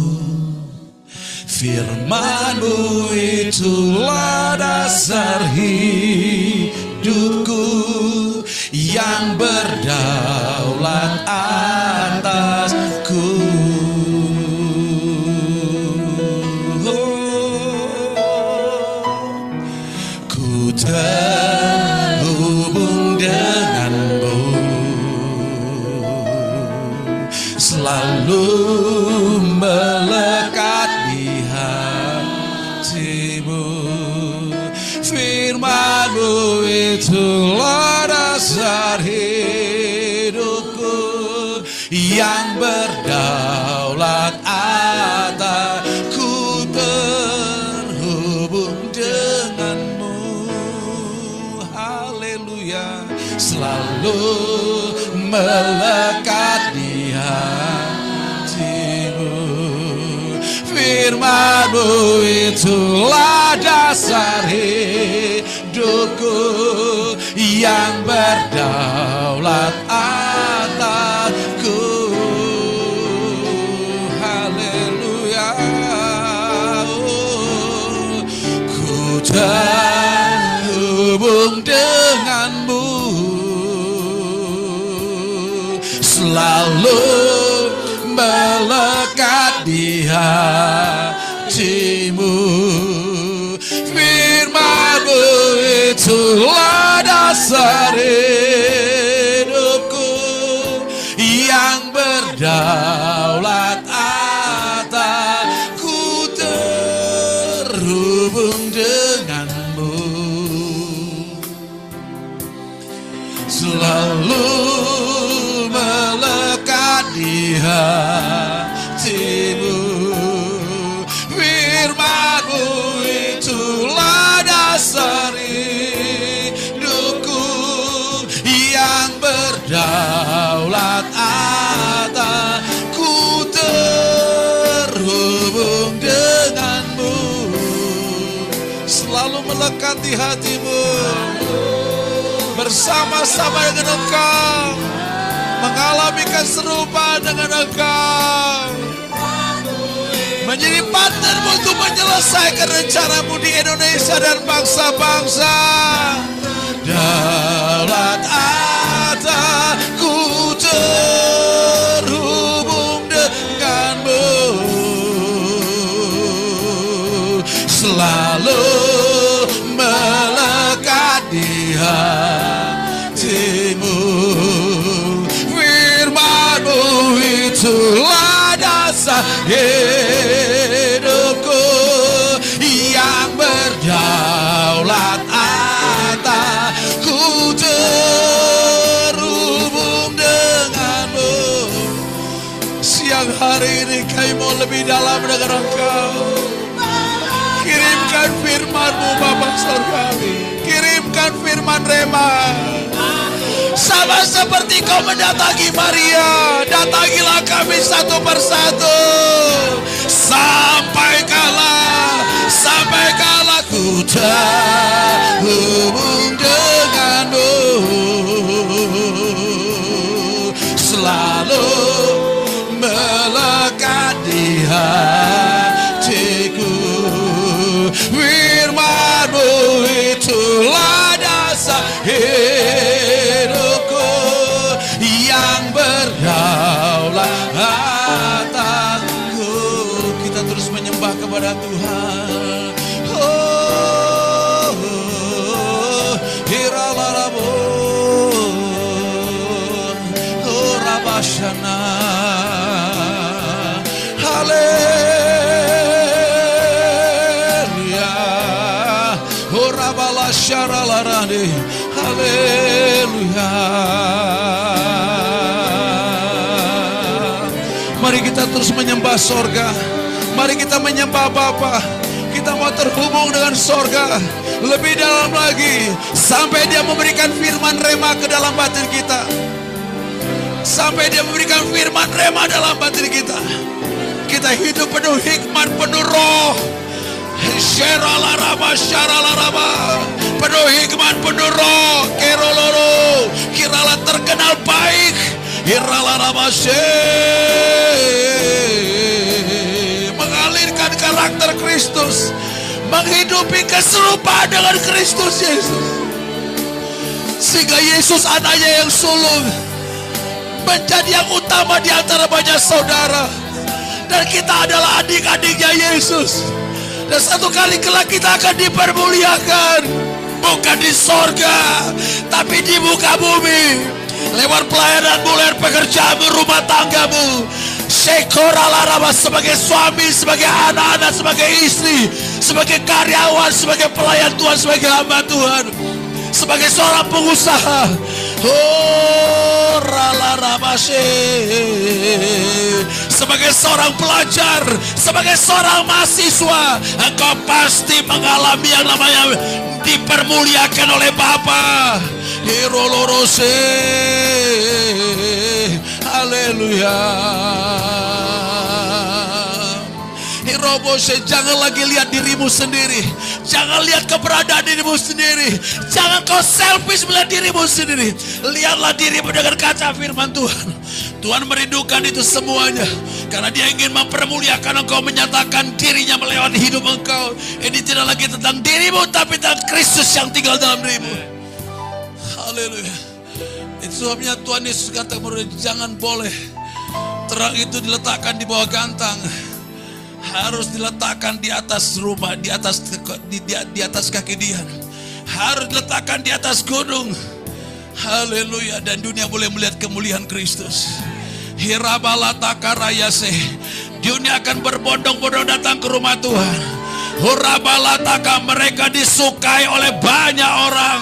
Firman-Mu itulah dasar hidupku yang berdaulat atasku. Terhubung denganmu, selalu melekat di hatimu. Firman-Mu itulah dasar hidupku yang berdaulat atasku. Terhubung denganmu, haleluya, selalu melekat di hatimu. Firman-Mu itulah dasar hidupku yang berdaulat atasku. Haleluya. selalu melekat di hatimu. Firman-Mu itulah dasar hidupku yang berdaulat atasku, terhubung denganmu, selalu melekat di hatimu. Firman-Mu itulah dasar hidupku yang berdaulat atasku, terhubung denganmu, selalu melekat di hatimu. Bersama-sama dengan Engkau, mengalami keserupaan dengan Engkau, menjadi partnermu untuk menyelesaikan rencanamu di Indonesia dan bangsa-bangsa. Daulat atasku, terhubung denganmu, selalu melekat di hatimu. Firman-Mu itulah dasar hidupku yang berdaulat atasku, terhubung denganmu. Siang hari ini kami mau lebih dalam dengan Engkau. Kirimkan firman-Mu Bapa Surgawi, kirimkan firman Rema. Sama seperti Kau mendatangi Maria, datangilah kami satu persatu. Sampaikanlah ku terhubung denganmu, selalu melekat di hatiku. Firman-Mu itulah dasar hidupku yang berdaulat atasku. Kita terus menyembah kepada Tuhan. Hiralarabu, Rabashana, Haleluya, Rabala Sharalarani, Haleluya. Mari kita terus menyembah sorga. Mari kita menyembah Bapa. Kita mau terhubung dengan sorga lebih dalam lagi, sampai Dia memberikan firman Rema ke dalam batin kita, sampai Dia memberikan firman Rema dalam batin kita. Kita hidup penuh hikmat, penuh roh. Syaralaraba, syaralaraba, penuh hikmat, penuh roh. Keroloro, kiralah terkenal baik. Hiralaraba, mengalirkan karakter Kristus, menghidupi keserupaan dengan Kristus Yesus, sehingga Yesus anaknya yang sulung menjadi yang utama di antara banyak saudara, dan kita adalah adik-adiknya Yesus. Dan satu kali kelak kita akan dipermuliakan, bukan di sorga, tapi di muka bumi, lewat pelayananmu, lewat pekerjaanmu, rumah tanggamu. Shekoralaraba, sebagai suami, sebagai anak-anak, sebagai istri, sebagai karyawan, sebagai pelayan Tuhan, sebagai hamba Tuhan, sebagai seorang pengusaha. Oh, sebagai seorang pelajar, sebagai seorang mahasiswa, engkau pasti mengalami yang namanya dipermuliakan oleh Bapa. Hirolorose, haleluya. Hirobose, jangan lagi lihat dirimu sendiri, jangan lihat keberadaan dirimu sendiri, jangan kau selfish melihat dirimu sendiri. Lihatlah dirimu dengan kaca firman Tuhan. Tuhan merindukan itu semuanya, karena Dia ingin mempermuliakan engkau, menyatakan dirinya melewati hidup engkau. Ini tidak lagi tentang dirimu, tapi tentang Kristus yang tinggal dalam dirimu. Haleluya. Itu sebabnya Tuhan Yesus kata kepada dia, jangan boleh terang itu diletakkan di bawah gantang. Harus diletakkan di atas rumah, di atas kaki dia. Harus diletakkan di atas gunung. Haleluya. Dan dunia boleh melihat kemuliaan Kristus. Hirabalatakarayase. Dunia akan berbondong-bondong datang ke rumah Tuhan. Hurabalataka, mereka disukai oleh banyak orang.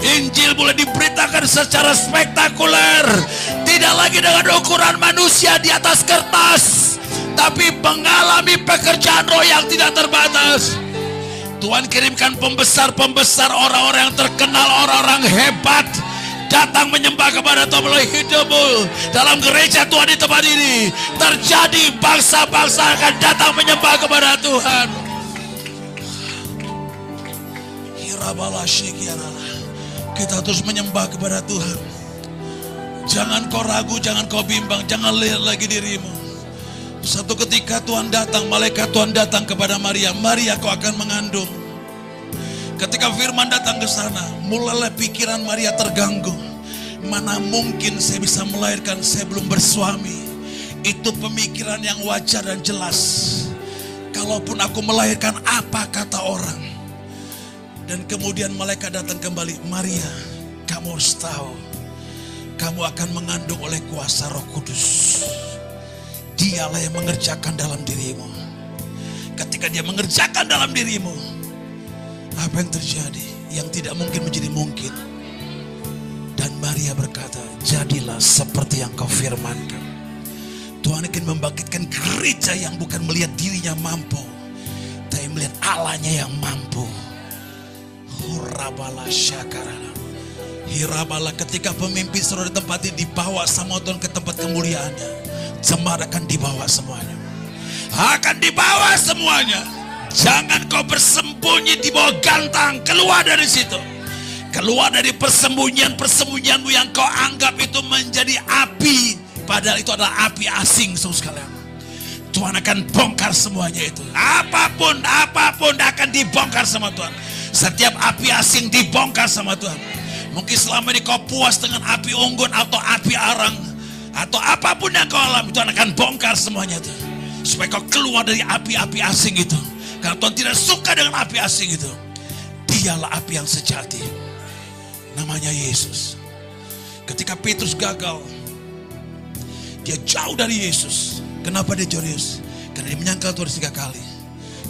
Injil boleh diberitakan secara spektakuler. Tidak lagi dengan ukuran manusia di atas kertas, tapi mengalami pekerjaan roh yang tidak terbatas. Tuhan kirimkan pembesar-pembesar, orang-orang yang terkenal, orang-orang hebat datang menyembah kepada Tuhan melalui hidupmu. Dalam gereja Tuhan di tempat ini terjadi, bangsa-bangsa akan datang menyembah kepada Tuhan. Kita terus menyembah kepada Tuhan. Jangan kau ragu, jangan kau bimbang, jangan lihat lagi dirimu. Satu ketika Tuhan datang, malaikat Tuhan datang kepada Maria. Maria, kau akan mengandung. Ketika firman datang ke sana, mulailah pikiran Maria terganggu. Mana mungkin saya bisa melahirkan, saya belum bersuami. Itu pemikiran yang wajar dan jelas. Kalaupun aku melahirkan, apa kata orang? Dan kemudian malaikat datang kembali. Maria, kamu harus tahu, kamu akan mengandung oleh kuasa Roh Kudus. Dialah yang mengerjakan dalam dirimu. Ketika dia mengerjakan dalam dirimu, apa yang terjadi? Yang tidak mungkin menjadi mungkin. Dan Maria berkata, jadilah seperti yang kau firmankan. Tuhan akan membangkitkan gereja yang bukan melihat dirinya mampu, tapi melihat Allahnya yang mampu. Hurabala syakarana. Hirabala, ketika pemimpin suruh ditempati, dibawa sama Tuhan ke tempat kemuliaannya. Jemaat akan dibawa semuanya. Akan dibawa semuanya. Jangan kau bersembunyi di bawah gantang. Keluar dari situ. Keluar dari persembunyian-persembunyianmu yang kau anggap itu menjadi api. Padahal itu adalah api asing, saudara sekalian. Tuhan akan bongkar semuanya itu. Apapun akan dibongkar sama Tuhan. Setiap api asing dibongkar sama Tuhan. Mungkin selama ini kau puas dengan api unggun atau api arang, atau apapun yang kau alami, Tuhan akan bongkar semuanya itu. Supaya kau keluar dari api-api asing itu. Karena Tuhan tidak suka dengan api asing itu. Dialah api yang sejati. Namanya Yesus. Ketika Petrus gagal, dia jauh dari Yesus. Kenapa dia jauh dari Yesus? Karena dia menyangkal Tuhan 3 kali.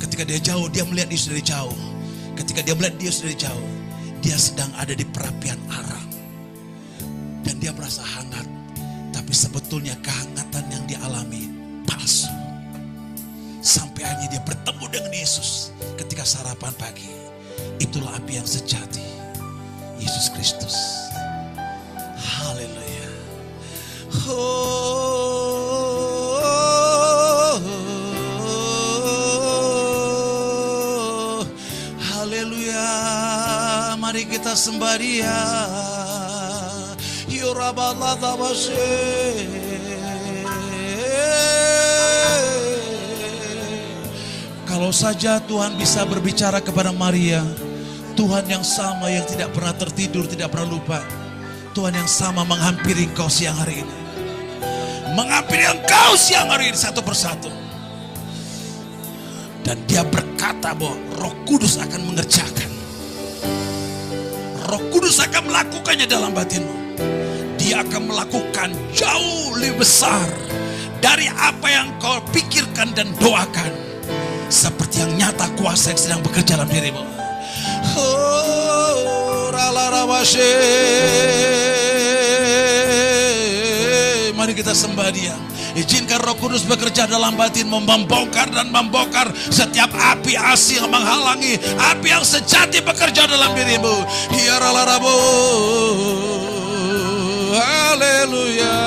Ketika dia jauh, dia melihat Yesus dari jauh. Ketika dia melihat Yesus dari jauh, dia sedang ada di perapian arang. Dan dia merasa hangat. Tapi sebetulnya kehangatan yang dialami palsu. Sampai akhirnya dia bertemu dengan Yesus ketika sarapan pagi. Itulah api yang sejati, Yesus Kristus. Haleluya. Haleluya. Mari kita sembah Dia. Kalau saja Tuhan bisa berbicara kepada Maria, Tuhan yang sama yang tidak pernah tertidur, tidak pernah lupa. Tuhan yang sama menghampiri engkau siang hari ini. Menghampiri engkau siang hari ini satu persatu. Dan dia berkata bahwa Roh Kudus akan mengerjakan. Roh Kudus akan melakukannya dalam batinmu. Dia akan melakukan jauh lebih besar dari apa yang kau pikirkan dan doakan. Seperti yang nyata kuasa yang sedang bekerja dalam dirimu. Mari kita sembah Dia. Izinkan Roh Kudus bekerja dalam batin, membongkar dan membongkar setiap api asing yang menghalangi api yang sejati bekerja dalam dirimu. Haleluya.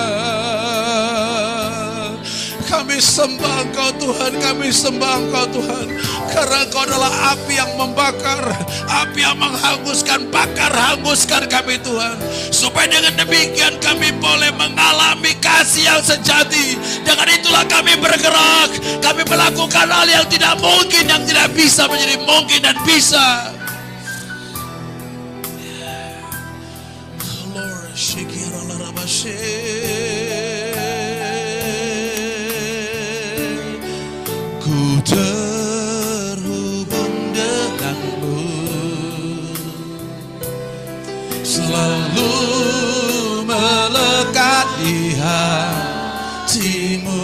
Kami sembah Engkau Tuhan, kami sembah Engkau Tuhan. Karena Engkau adalah api yang membakar, api yang menghanguskan, bakar, hanguskan kami Tuhan. Supaya dengan demikian kami boleh mengalami kasih yang sejati. Dengan itulah kami bergerak, kami melakukan hal yang tidak mungkin, yang tidak bisa menjadi mungkin dan bisa. Lord, Ku terhubung denganmu, selalu melekat di hatimu.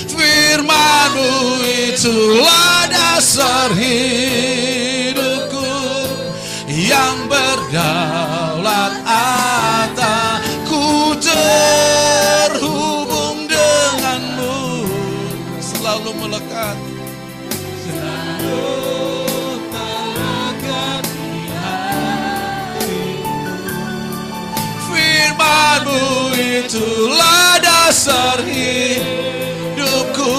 Firman-Mu itulah dasar hidupku, yang berdaulat atas. Ku terhubung denganmu, selalu melekat, selalu melekat di hatimu. Firman-Mu itulah dasar hidupku,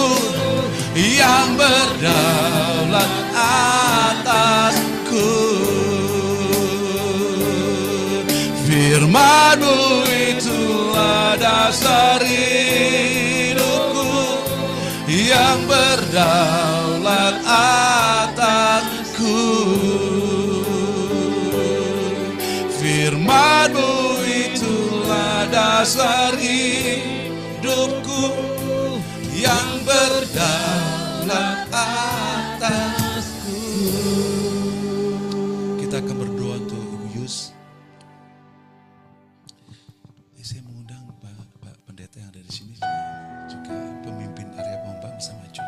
yang berdaulat atasku. Firman-Mu itulah dasar hidupku, yang berdaulat atasku. Firman-Mu itulah dasar hidupku, yang berdaulat atasku. Kita akan berdoa untuk Ibu Yus. Saya mengundang Pak Pendeta yang ada di sini, juga pemimpin area Pompa bisa maju.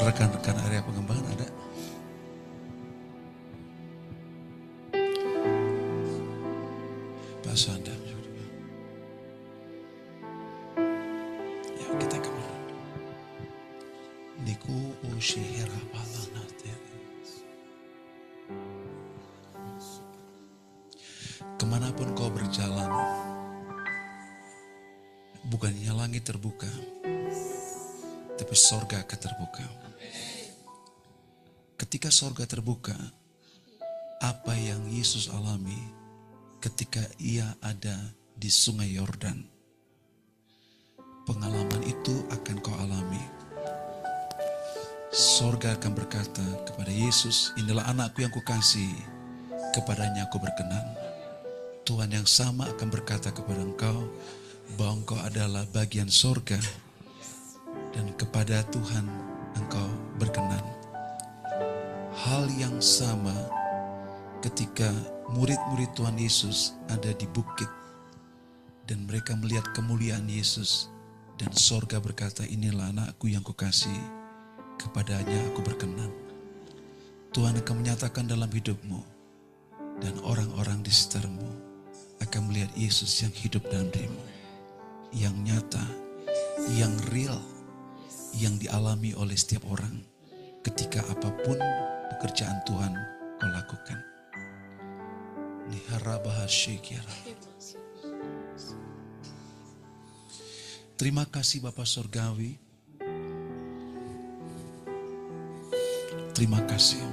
Rekan-rekan area pengembangan ada? Pak Suanda. Ya, kita kembali. Niku ushihera palanate. Kemanapun kau berjalan, bukannya langit terbuka, tapi sorga akan terbuka. Ketika sorga terbuka, apa yang Yesus alami ketika ia ada di sungai Yordan, pengalaman itu akan kau alami. Sorga akan berkata kepada Yesus, inilah anakku yang kukasihi, kepadanya aku berkenan. Tuhan yang sama akan berkata kepada engkau, bahwa engkau adalah bagian sorga, dan kepada Tuhan engkau berkenan. Hal yang sama ketika murid-murid Tuhan Yesus ada di bukit dan mereka melihat kemuliaan Yesus, dan sorga berkata, inilah anakku yang kukasihi, kepadanya aku berkenan. Tuhan akan menyatakan dalam hidupmu, dan orang-orang di sekitarmu akan melihat Yesus yang hidup dalam dirimu, yang nyata, yang real, yang dialami oleh setiap orang ketika apapun pekerjaan Tuhan kau lakukan. Terima kasih Bapa Surgawi. Terima kasih.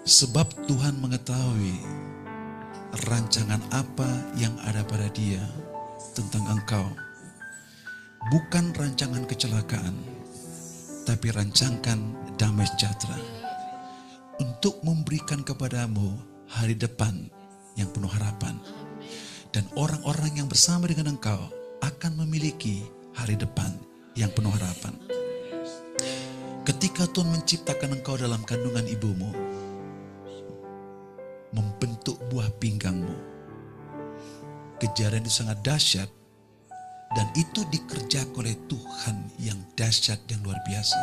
Sebab Tuhan mengetahui rancangan apa yang ada pada Dia tentang engkau. Bukan rancangan kecelakaan, tapi rancangan damai sejahtera. Untuk memberikan kepadamu hari depan yang penuh harapan. Dan orang-orang yang bersama dengan engkau akan memiliki hari depan yang penuh harapan. Ketika Tuhan menciptakan engkau dalam kandungan ibumu, membentuk buah pinggangmu, kejadian itu sangat dahsyat, dan itu dikerjakan oleh Tuhan yang dahsyat, yang luar biasa,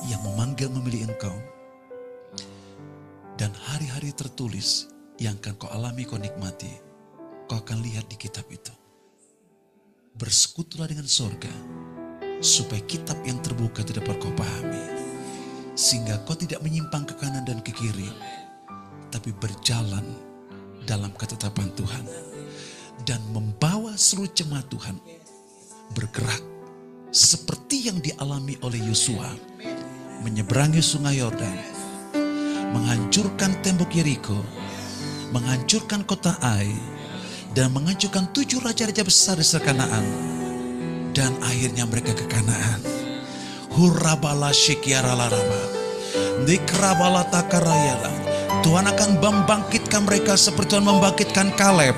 yang memanggil memilih engkau. Dan hari-hari tertulis yang akan kau alami, kau nikmati, kau akan lihat di kitab itu. Bersekutulah dengan sorga, supaya kitab yang terbuka itu dapat kau pahami. Sehingga kau tidak menyimpang ke kanan dan ke kiri, tapi berjalan dalam ketetapan Tuhan. Dan membawa seluruh jemaat Tuhan bergerak seperti yang dialami oleh Yosua, menyeberangi sungai Yordan, menghancurkan tembok Yeriko, menghancurkan kota Ai, dan mengajukan 7 raja-raja besar di Kanaan. Dan akhirnya mereka ke Kanaan. Hurabala syikiara laraba. Dikrabala takarayala. Tuhan akan membangkitkan mereka seperti Tuhan membangkitkan Kaleb.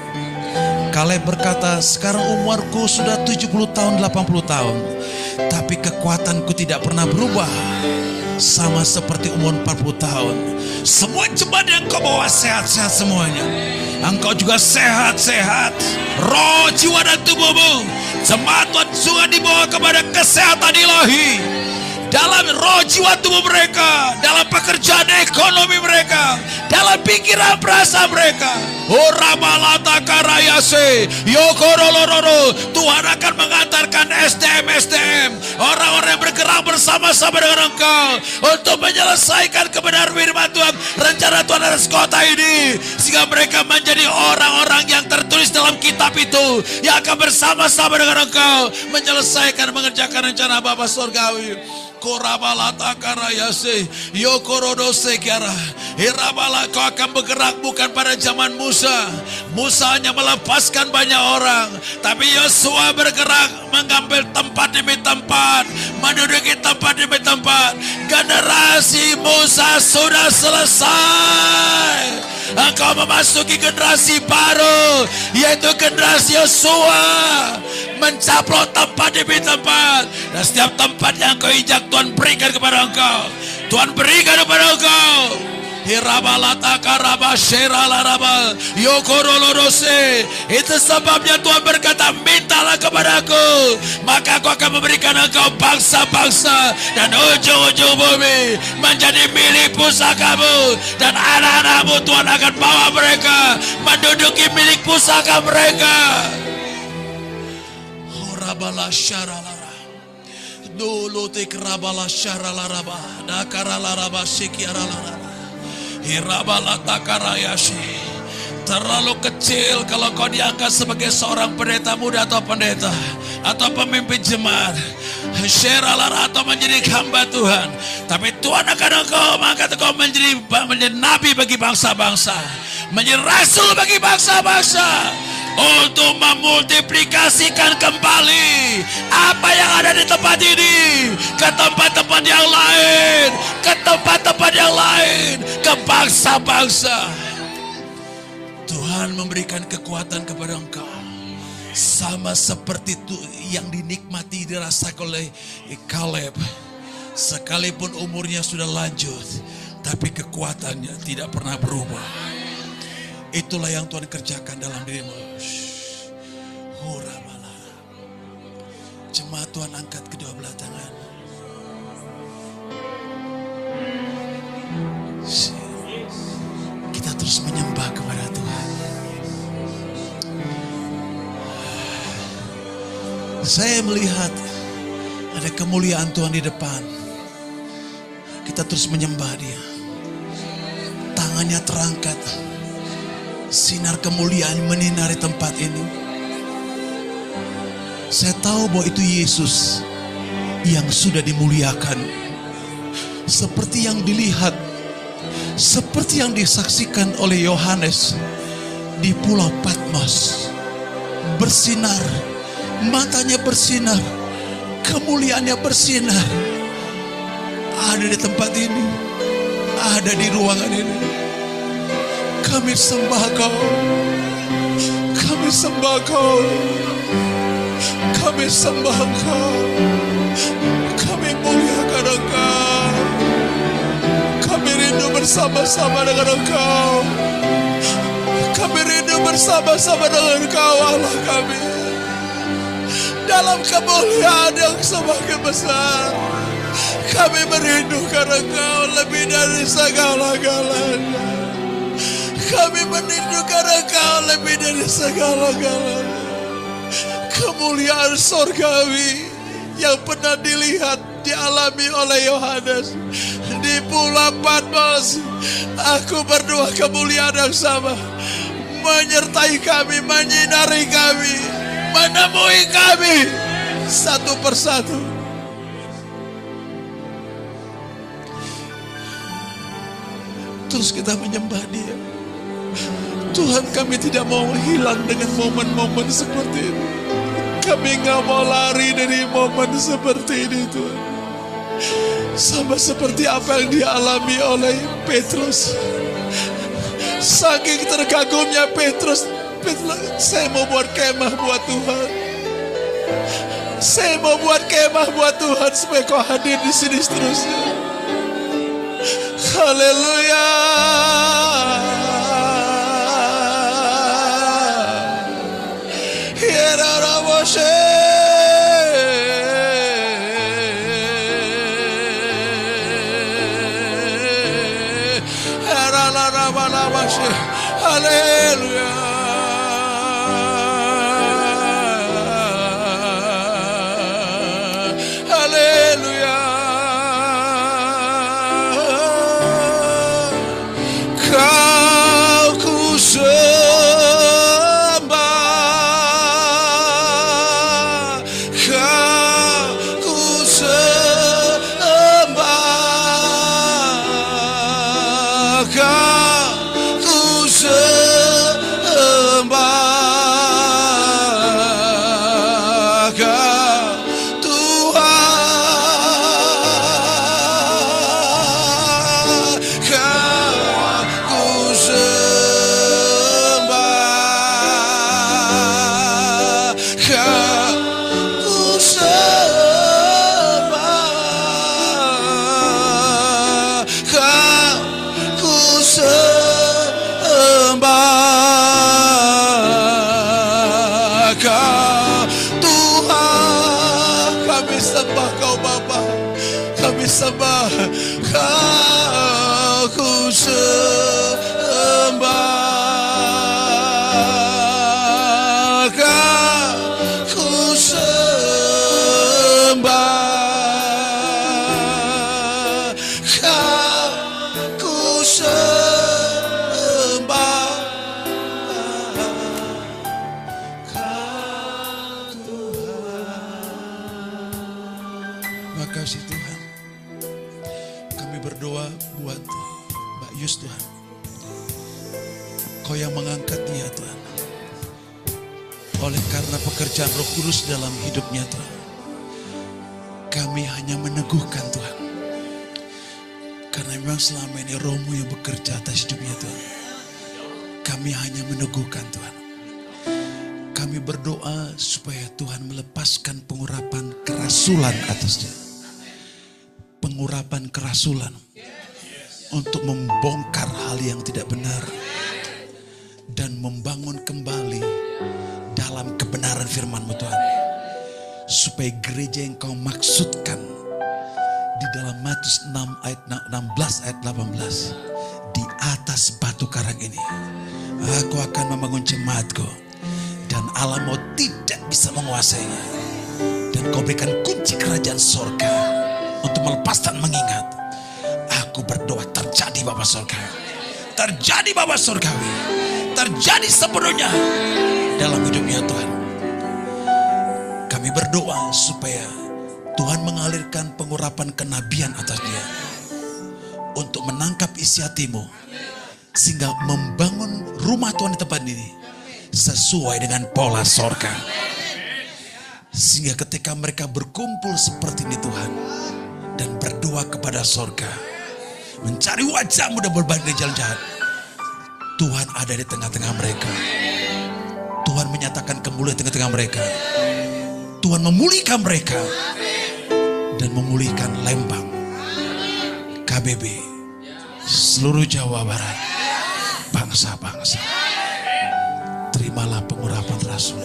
Kaleb berkata, sekarang umurku sudah 70 tahun, 80 tahun. Tapi kekuatanku tidak pernah berubah. Sama seperti umur 40 tahun. Semua jemaat yang kau bawa sehat-sehat semuanya. Engkau juga sehat-sehat. Roh, jiwa dan tubuhmu. Jemaat Tuhan juga dibawa kepada kesehatan ilahi. Dalam roh, jiwa, tubuh mereka. Dalam pekerjaan ekonomi mereka. Dalam pikiran perasaan mereka. Orabalata karayase. Yokorolororo. Tuhan akan mengantarkan SDM. Orang-orang yang bergerak bersama-sama dengan engkau. Untuk menyelesaikan kebenaran firman Tuhan. Rencana Tuhan atas kota ini. Sehingga mereka menjadi orang-orang yang tertulis dalam kitab itu. Yang akan bersama-sama dengan engkau. Menyelesaikan, mengerjakan rencana Bapa Surgawi. Korabalata karayase, yokorodose kiara. Irabala, kau akan bergerak bukan pada zaman Musa. Musa hanya melepaskan banyak orang, tapi Yosua bergerak mengambil tempat demi tempat, menduduki tempat demi tempat. Generasi Musa sudah selesai. Engkau memasuki generasi baru, yaitu generasi Yosua. Mencaplok tempat demi tempat. Dan setiap tempat yang kau injak, Tuhan berikan kepada engkau. Tuhan berikan kepada engkau. Hirabalata karaba sheralaraba yokorolorose. Itu sebabnya Tuhan berkata, mintalah kepadaku, maka aku akan memberikan engkau bangsa-bangsa dan ujung-ujung bumi menjadi milik pusakamu. Dan anak-anakmu Tuhan akan bawa mereka menduduki milik pusaka mereka. Horabala syaralara. Dulu tikrabala syaralaraba. Dakaralaraba sikiaralaraba. Hirabala takarayashi. Terlalu kecil kalau kau diangkat sebagai seorang pendeta muda atau pendeta atau pemimpin jemaat, syeralara, atau menjadi hamba Tuhan. Tapi Tuhan akan engkau mengangkat engkau menjadi nabi bagi bangsa-bangsa, menjadi rasul bagi bangsa-bangsa, untuk memultiplikasikan kembali apa yang ada di tempat ini ke tempat-tempat yang lain, ke tempat-tempat yang lain, ke bangsa-bangsa. Tuhan memberikan kekuatan kepada engkau sama seperti itu yang dinikmati dirasakan oleh Kaleb. Sekalipun umurnya sudah lanjut, tapi kekuatannya tidak pernah berubah. Itulah yang Tuhan kerjakan dalam dirimu. Jemaat Tuhan, angkat kedua belah tangan. Kita terus menyembah kepada Tuhan. Saya melihat ada kemuliaan Tuhan di depan. Kita terus menyembah Dia. Tangannya terangkat. Sinar kemuliaan menyinari tempat ini. Saya tahu bahwa itu Yesus yang sudah dimuliakan. Seperti yang dilihat, seperti yang disaksikan oleh Yohanes di Pulau Patmos. Bersinar, matanya bersinar, kemuliaannya bersinar. Ada di tempat ini, ada di ruangan ini. Kami sembah Kau, kami sembah Kau, kami sembah Kau, kami muliakan Engkau. Kami rindu bersama-sama dengan Engkau. Kami rindu bersama-sama dengan Engkau, Allah kami. Dalam kemuliaan yang semakin besar, kami merindukan Engkau lebih dari segala-galanya. Kami merindukan Engkau lebih dari segala-galanya. Kemuliaan surgawi yang pernah dilihat, dialami oleh Yohanes di Pulau Patmos. Aku berdoa kemuliaan yang sama menyertai kami, menyinari kami, menemui kami satu persatu. Terus kita menyembah Dia. Tuhan, kami tidak mau hilang dengan momen-momen seperti ini. Kami gak mau lari dari momen seperti ini Tuhan. Sama seperti apa yang dialami oleh Petrus. Saking terkagumnya Petrus, saya mau buat kemah buat Tuhan. Saya mau buat kemah buat Tuhan supaya kau hadir di sini seterusnya. Haleluya. Haleluya. Haleluya. Kau ku sembah, kau ku sembah, kau ku sembah, kau Tuhan, kau ku sembah, kau ku sembah, kau ku sembah, kau Tuhan. Kami sembah kau Bapa, kami sembah kau, ku sembah, kau ku sembah, kau ku sembah, kau Tuhan. Makasih Tuhan. Kami berdoa buat Mbak Yus Tuhan. Kau yang mengangkat dia Tuhan. Oleh karena pekerjaan Roh Kudus dalam hidupnya Tuhan. Kami hanya meneguhkan Tuhan. Karena memang selama ini Roh-Mu yang bekerja atas hidupnya Tuhan. Kami hanya meneguhkan Tuhan. Kami berdoa supaya Tuhan melepaskan pengurapan kerasulan atasnya. Pengurapan kerasulan. Untuk membongkar hal yang tidak benar. Dan membangun kembali dalam kebenaran firman-Mu Tuhan. Supaya gereja yang Kau maksudkan di dalam Matius 6 ayat 16 ayat 18. Di atas batu karang ini aku akan membangun jemaatku. Dan Allah mau tidak bisa menguasainya. Dan Kau berikan kunci kerajaan sorga untuk melepas dan mengingat. Aku berdoa terjadi Bapa Sorga. Terjadi Bapa Sorgawi. Terjadi sepenuhnya dalam hidupnya Tuhan. Kami berdoa supaya Tuhan mengalirkan pengurapan kenabian atas dia. Untuk menangkap isi hati-Mu. Sehingga membangun rumah Tuhan di tempat ini. Sesuai dengan pola sorga. Sehingga ketika mereka berkumpul seperti ini Tuhan. Dan berdoa kepada sorga. Mencari wajah-Mu dan berbalik dari jalan jahat. Tuhan ada di tengah-tengah mereka. Tuhan menyatakan kemuliaan di tengah-tengah mereka. Tuhan memulihkan mereka. Dan memulihkan Lembang, KBB, seluruh Jawa Barat, bangsa-bangsa. Terimalah pengurapan Rasul.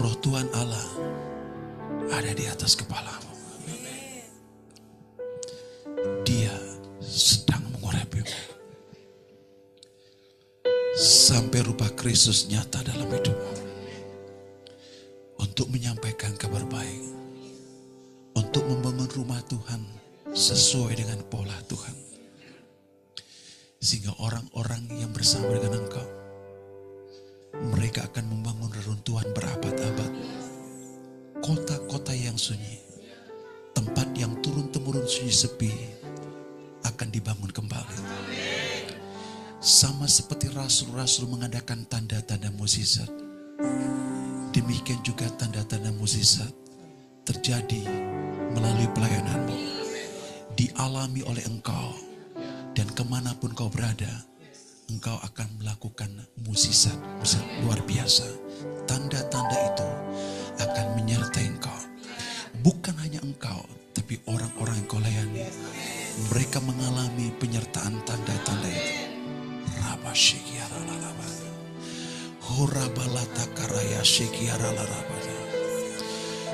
Roh Tuhan Allah ada di atas kepalamu. Dia sedang mengurapimu. Sampai rupa Kristus nyata dalam hidupmu. Untuk menyampaikan kabar baik. Untuk membangun rumah Tuhan sesuai dengan pola Tuhan. Sehingga orang-orang yang bersama dengan engkau. Mereka akan membangun reruntuhan berabad-abad. Kota-kota yang sunyi. sunyi sepi akan dibangun kembali. Sama seperti rasul-rasul mengadakan tanda-tanda mukjizat, demikian juga tanda-tanda mukjizat terjadi melalui pelayananmu, dialami oleh engkau, dan kemanapun kau berada, engkau akan melakukan mukjizat luar biasa. Tanda-tanda itu akan menyertai engkau. Bukan hanya engkau, tapi orang-orang yang kau layani, mereka mengalami penyertaan tanda-tanda itu. Rabba Shekiara Lalabada, Hurabalata Karaya Shekiara Lalabada.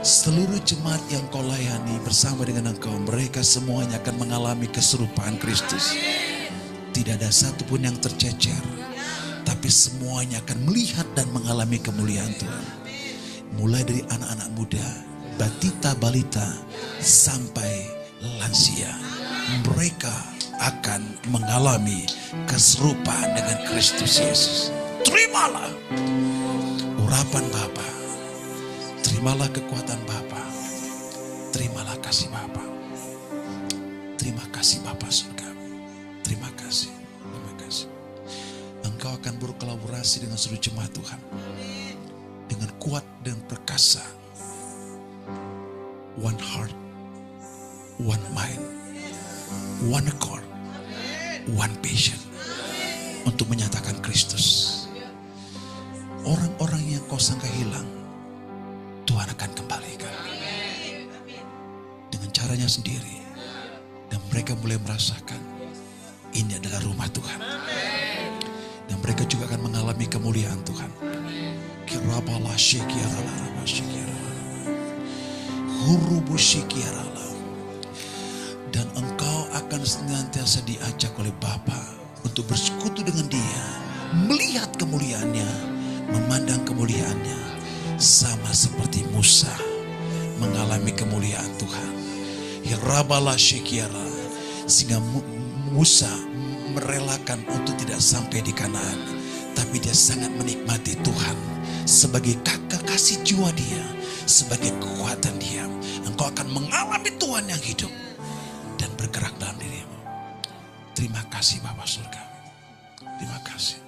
Seluruh jemaat yang kau layani bersama dengan engkau, mereka semuanya akan mengalami keserupaan Kristus. Tidak ada satupun yang tercecer, tapi semuanya akan melihat dan mengalami kemuliaan Tuhan. Mulai dari anak-anak muda, batita balita, sampai lansia, mereka akan mengalami keserupaan dengan Kristus Yesus. Terimalah urapan Bapa, terimalah kekuatan Bapa, terimalah kasih Bapa. Terima kasih Bapa surga. Terima kasih, terima kasih. Engkau akan berkolaborasi dengan seluruh jemaat Tuhan, dengan kuat dan perkasa. One heart, one mind, one accord, one passion, untuk menyatakan Kristus. Orang-orang yang kau sangka hilang, Tuhan akan kembalikan dengan caranya sendiri, dan mereka mulai merasakan ini adalah rumah Tuhan. Dan mereka juga akan mengalami kemuliaan Tuhan. Kirabala syikiarala raba syikiarala, hurubu syikiarala. Dan engkau akan senantiasa diajak oleh Bapa untuk bersekutu dengan Dia, melihat kemuliaannya, memandang kemuliaannya, sama seperti Musa mengalami kemuliaan Tuhan. Hirabala syikiara, sehingga Musa merelakan untuk tidak sampai di Kanaan, tapi dia sangat menikmati Tuhan sebagai kekasih jiwa dia, sebagai kekuatan dia. Engkau akan mengalami Tuhan yang hidup dan bergerak dalam dirimu. Terima kasih Bapa surga. Terima kasih.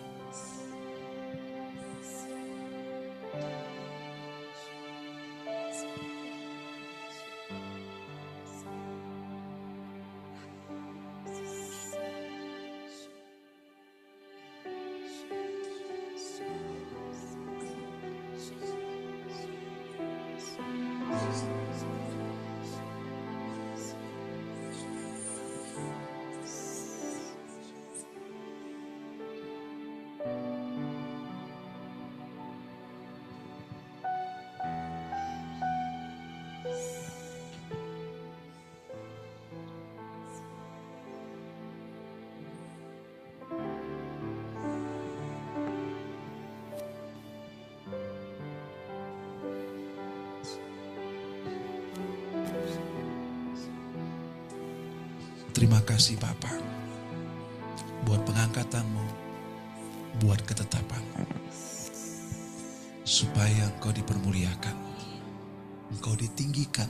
Terima kasih Bapa, buat pengangkatanmu, buat ketetapanmu, supaya Engkau dipermuliakan, Engkau ditinggikan,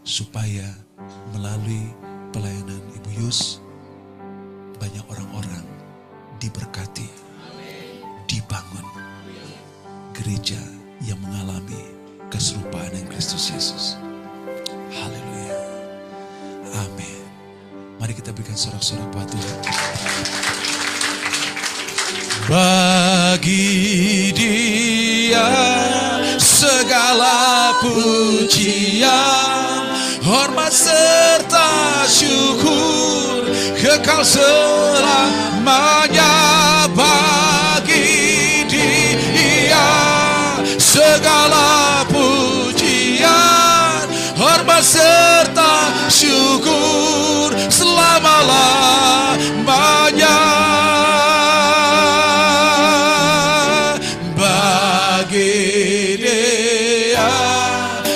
supaya melalui pelayanan Ibu Yus, banyak orang-orang diberkati, dibangun gereja yang mengalami keserupaan dengan Kristus Yesus. Haleluya. Amin. Mari kita berikan sorak-sorak buat Tuhan. Bagi Dia segala pujian, hormat serta syukur kekal selamanya. Bagi Dia segala pujian, hormat serta syukur selama-lamanya. Bagi Dia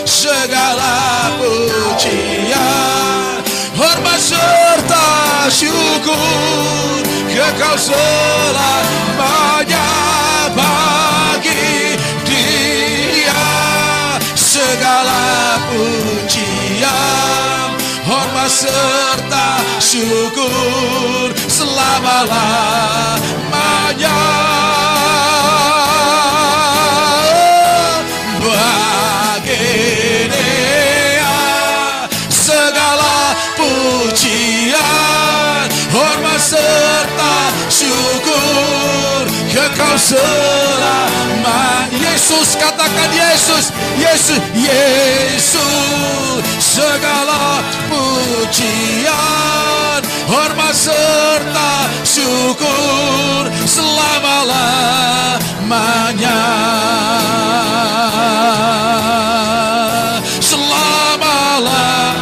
segala pujian, hormat serta syukur kekal selamanya. Bagi Dia segala pujian, hormat syukur selama-lamanya. Bagi Dia segala pujian, hormat serta syukur, kekal selamanya. Yesus, katakan Yesus, Yesus, Yesus. Segala pujian, hormat serta syukur selama-lamanya. Selama-lamanya.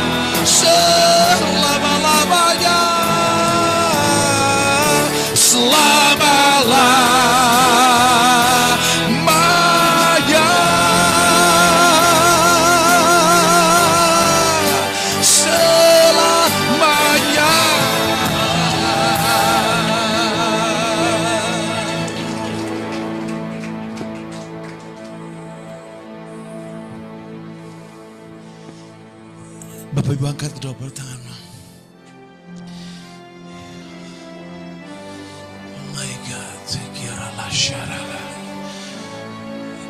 Selama-lamanya. Selamanya. Bapak Ibu, angkat kedua belah tanganmu. Oh my God,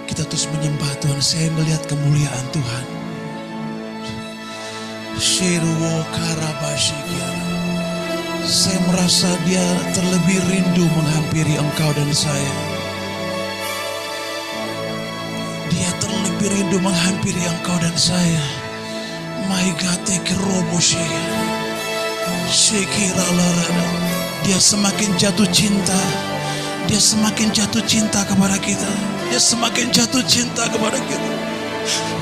kita terus menyembah Tuhan. Saya melihat kemuliaan Tuhan. Saya merasa Dia terlebih rindu menghampiri engkau dan saya. Dia terlebih rindu menghampiri engkau dan saya. My God, Dia semakin jatuh cinta. Dia semakin jatuh cinta kepada kita. Dia semakin jatuh cinta kepada kita.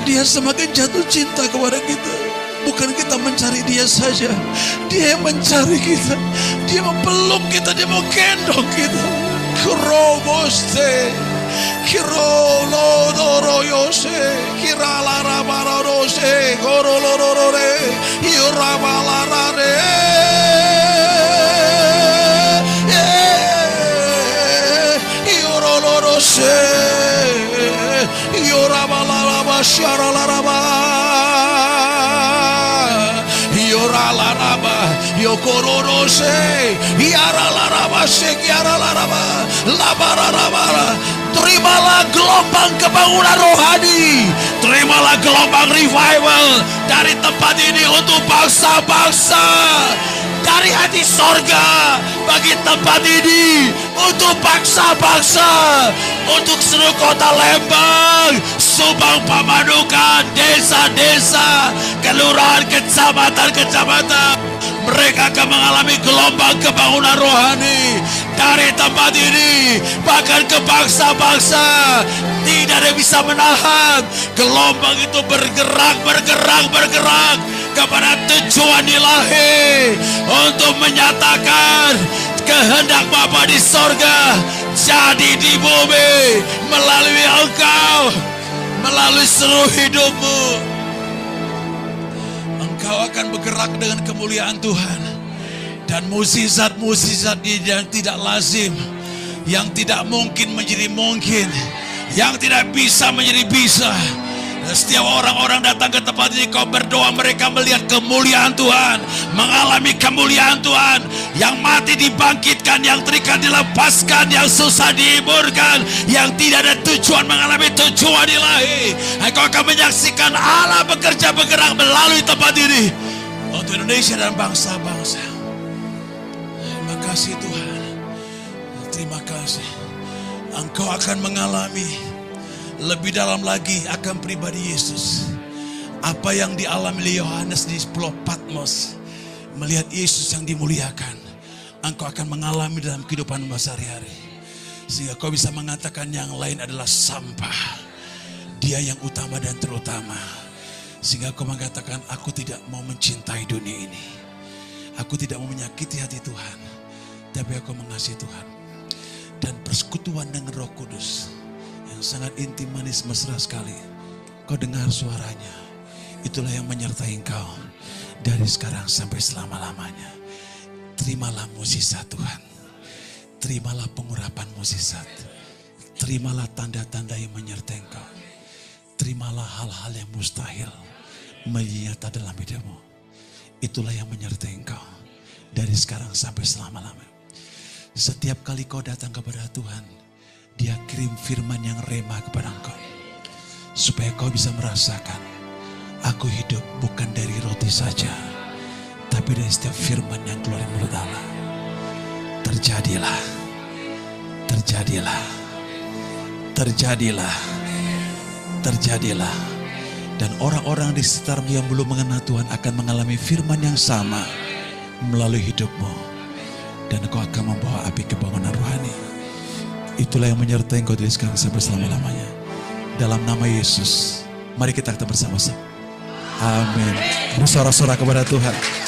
Dia semakin jatuh cinta kepada kita. Bukan kita mencari Dia saja, Dia yang mencari kita. Dia mempeluk kita, Dia mau gendong kita. Kuroboste, kirolodoroyose, kiralarabarose, gorolorore, irabalarare. Iorolorose, iorabalaraba, syaralaraba. Yoralaraba, yokororose, yaralaraba, sekiaralaraba, labararaba. Terimalah gelombang kebangunan rohani, terimalah gelombang revival dari tempat ini untuk bangsa-bangsa, dari hati sorga bagi tempat ini untuk bangsa-bangsa, untuk seluruh kota Lembang, Subang, Pamanukan, desa-desa, kelurahan, kecamatan-kecamatan. Mereka akan mengalami gelombang kebangunan rohani dari tempat ini, bahkan ke bangsa-bangsa. Tidak ada yang bisa menahan. Gelombang itu bergerak kepada tujuan ilahi untuk menyatakan kehendak Bapa di sorga jadi di bumi melalui engkau, melalui seluruh hidupmu. Engkau akan bergerak dengan kemuliaan Tuhan. Dan mukjizat-mukjizat yang tidak lazim, yang tidak mungkin menjadi mungkin, yang tidak bisa menjadi bisa. Dan setiap orang-orang datang ke tempat ini, kau berdoa, mereka melihat kemuliaan Tuhan, mengalami kemuliaan Tuhan. Yang mati dibangkitkan, yang terikat dilepaskan, yang susah dihiburkan, yang tidak ada tujuan mengalami tujuan ilahi. Engkau akan menyaksikan Allah bekerja bergerak melalui tempat ini untuk Indonesia dan bangsa-bangsa. Terima kasih Tuhan. Terima kasih. Engkau akan mengalami lebih dalam lagi akan pribadi Yesus. Apa yang dialami oleh Yohanes di Pulau Patmos, melihat Yesus yang dimuliakan, engkau akan mengalami dalam kehidupan sehari-hari. Sehingga kau bisa mengatakan yang lain adalah sampah, Dia yang utama dan terutama. Sehingga kau mengatakan, aku tidak mau mencintai dunia ini, aku tidak mau menyakiti hati Tuhan, tapi aku mengasihi Tuhan. Dan persekutuan dengan Roh Kudus yang sangat intim, manis, mesra sekali. Kau dengar suaranya, itulah yang menyertai engkau dari sekarang sampai selama-lamanya. Terimalah mukjizat Tuhan, terimalah pengurapan mukjizat, terimalah tanda-tanda yang menyertai engkau, terimalah hal-hal yang mustahil menyata dalam hidupmu. Itulah yang menyertai engkau dari sekarang sampai selama-lamanya. Setiap kali kau datang kepada Tuhan, Dia kirim firman yang rema kepada engkau. Supaya kau bisa merasakan, aku hidup bukan dari roti saja, tapi dari setiap firman yang keluar dari mulut Allah. Terjadilah, terjadilah, terjadilah, terjadilah. Dan orang-orang di sekitarmu yang belum mengenal Tuhan akan mengalami firman yang sama melalui hidupmu. Dan kau akan membawa api kebangunan rohani. Itulah yang menyertai engkau dari sekarang sampai selama-lamanya. Dalam nama Yesus, mari kita bersama-sama. Amin. Bersorak-sorak kepada Tuhan.